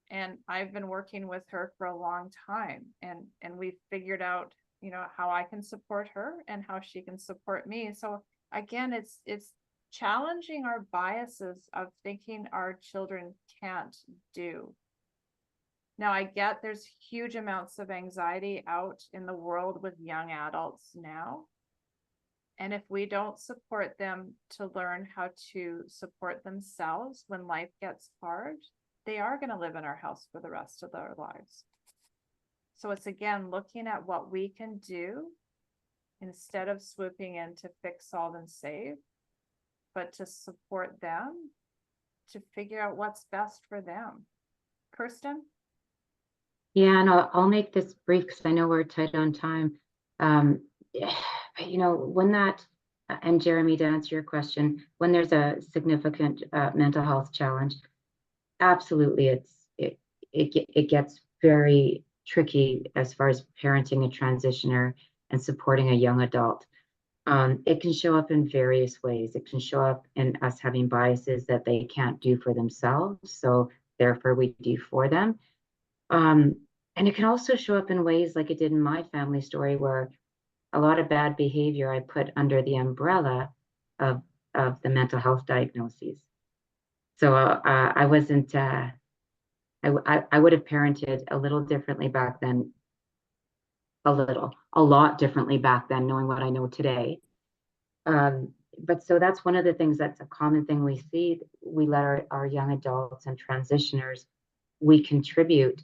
And I've been working with her for a long time, and we've figured out, you know, how I can support her and how she can support me. So again, it's challenging our biases of thinking our children can't do. Now, I get there's huge amounts of anxiety out in the world with young adults now. And if we don't support them to learn how to support themselves when life gets hard, they are going to live in our house for the rest of their lives. So it's, again, looking at what we can do instead of swooping in to fix, solve, and save, but to support them to figure out what's best for them. Kirsten? Yeah, and I'll make this brief because I know we're tight on time. You know, when that, and Jeremy, to answer your question, when there's a significant mental health challenge, absolutely, it gets very tricky as far as parenting a transitioner and supporting a young adult. It can show up in various ways. It can show up in us having biases that they can't do for themselves, so therefore we do for them. And it can also show up in ways like it did in my family story, where a lot of bad behavior I put under the umbrella of the mental health diagnoses. So I wasn't, I would have parented a little differently back then, a lot differently back then, knowing what I know today. But so that's one of the things that's a common thing we see. We let our young adults and transitioners, we contribute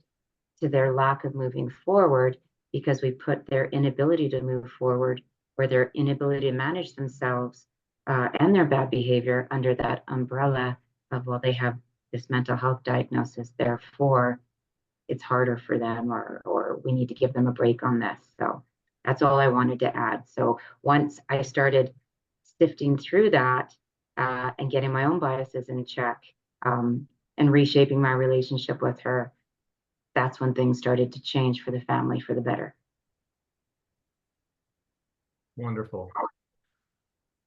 to their lack of moving forward because we put their inability to move forward or their inability to manage themselves and their bad behavior under that umbrella of, well, they have this mental health diagnosis, therefore it's harder for them, or we need to give them a break on this. So that's all I wanted to add. So once I started sifting through that and getting my own biases in check and reshaping my relationship with her, that's when things started to change for the family for the better. Wonderful.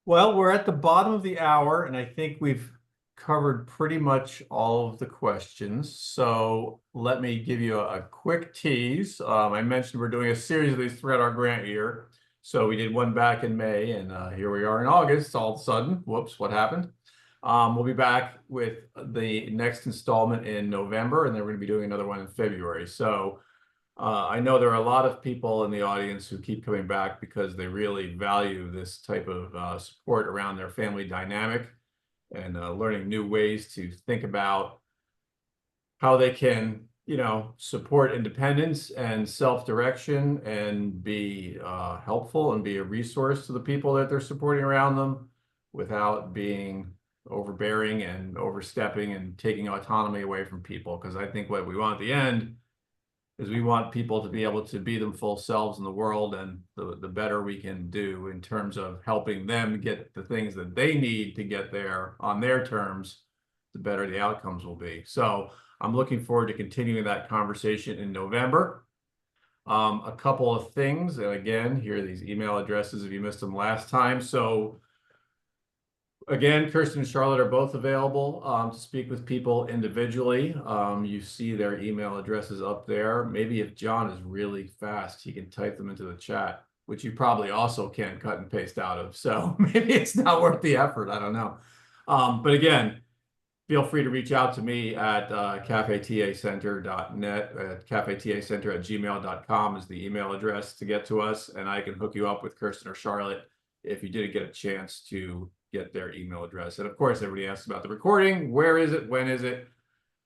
Well, we're at the bottom of the hour, and I think we've covered pretty much all of the questions. So let me give you a quick tease. I mentioned we're doing a series of these throughout our grant year. So we did one back in May, and here we are in August. All of a sudden, whoops, what happened? We'll be back with the next installment in November, and then we're going to be doing another one in February. So I know there are a lot of people in the audience who keep coming back because they really value this type of support around their family dynamic and learning new ways to think about how they can you know, support independence and self-direction and be helpful and be a resource to the people that they're supporting around them without being overbearing and overstepping and taking autonomy away from people. Because I think what we want at the end is we want people to be able to be them full selves in the world, and the better we can do in terms of helping them get the things that they need to get there on their terms, the better the outcomes will be. So I'm looking forward to continuing that conversation in November. A couple of things, and again, here are these email addresses if you missed them last time. So again, Kirsten and Charlotte are both available to speak with people individually. You see their email addresses up there. Maybe if John is really fast, he can type them into the chat, which you probably also can't cut and paste out of. So maybe it's not worth the effort. I don't know. But again, feel free to reach out to me at cafeTAcenter.net. cafeTAcenter@gmail.com is the email address to get to us, and I can hook you up with Kirsten or Charlotte if you didn't get a chance to get their email address. And of course, everybody asks about the recording. Where is it? When is it?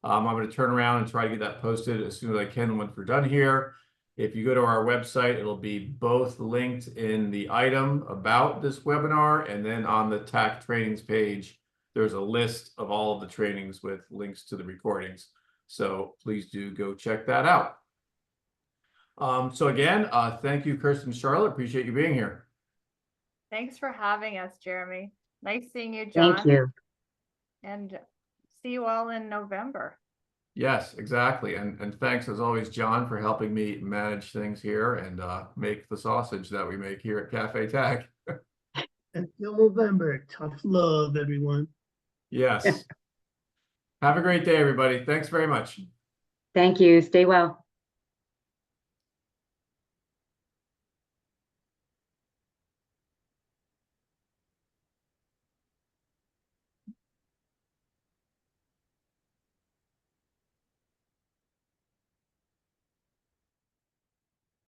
I'm going to turn around and try to get that posted as soon as I can once we're done here. If you go to our website, it'll be both linked in the item about this webinar, and then on the TAC trainings page, there's a list of all of the trainings with links to the recordings. So please do go check that out. So again, thank you, Kirsten and Charlotte. Appreciate you being here. Thanks for having us, Jeremy. Nice seeing you, John. Thank you. And see you all in November. Yes, exactly. And thanks as always, John, for helping me manage things here and make the sausage that we make here at Cafe TAC. Until November, tough love, everyone. Yes. Have a great day, everybody. Thanks very much. Thank you. Stay well.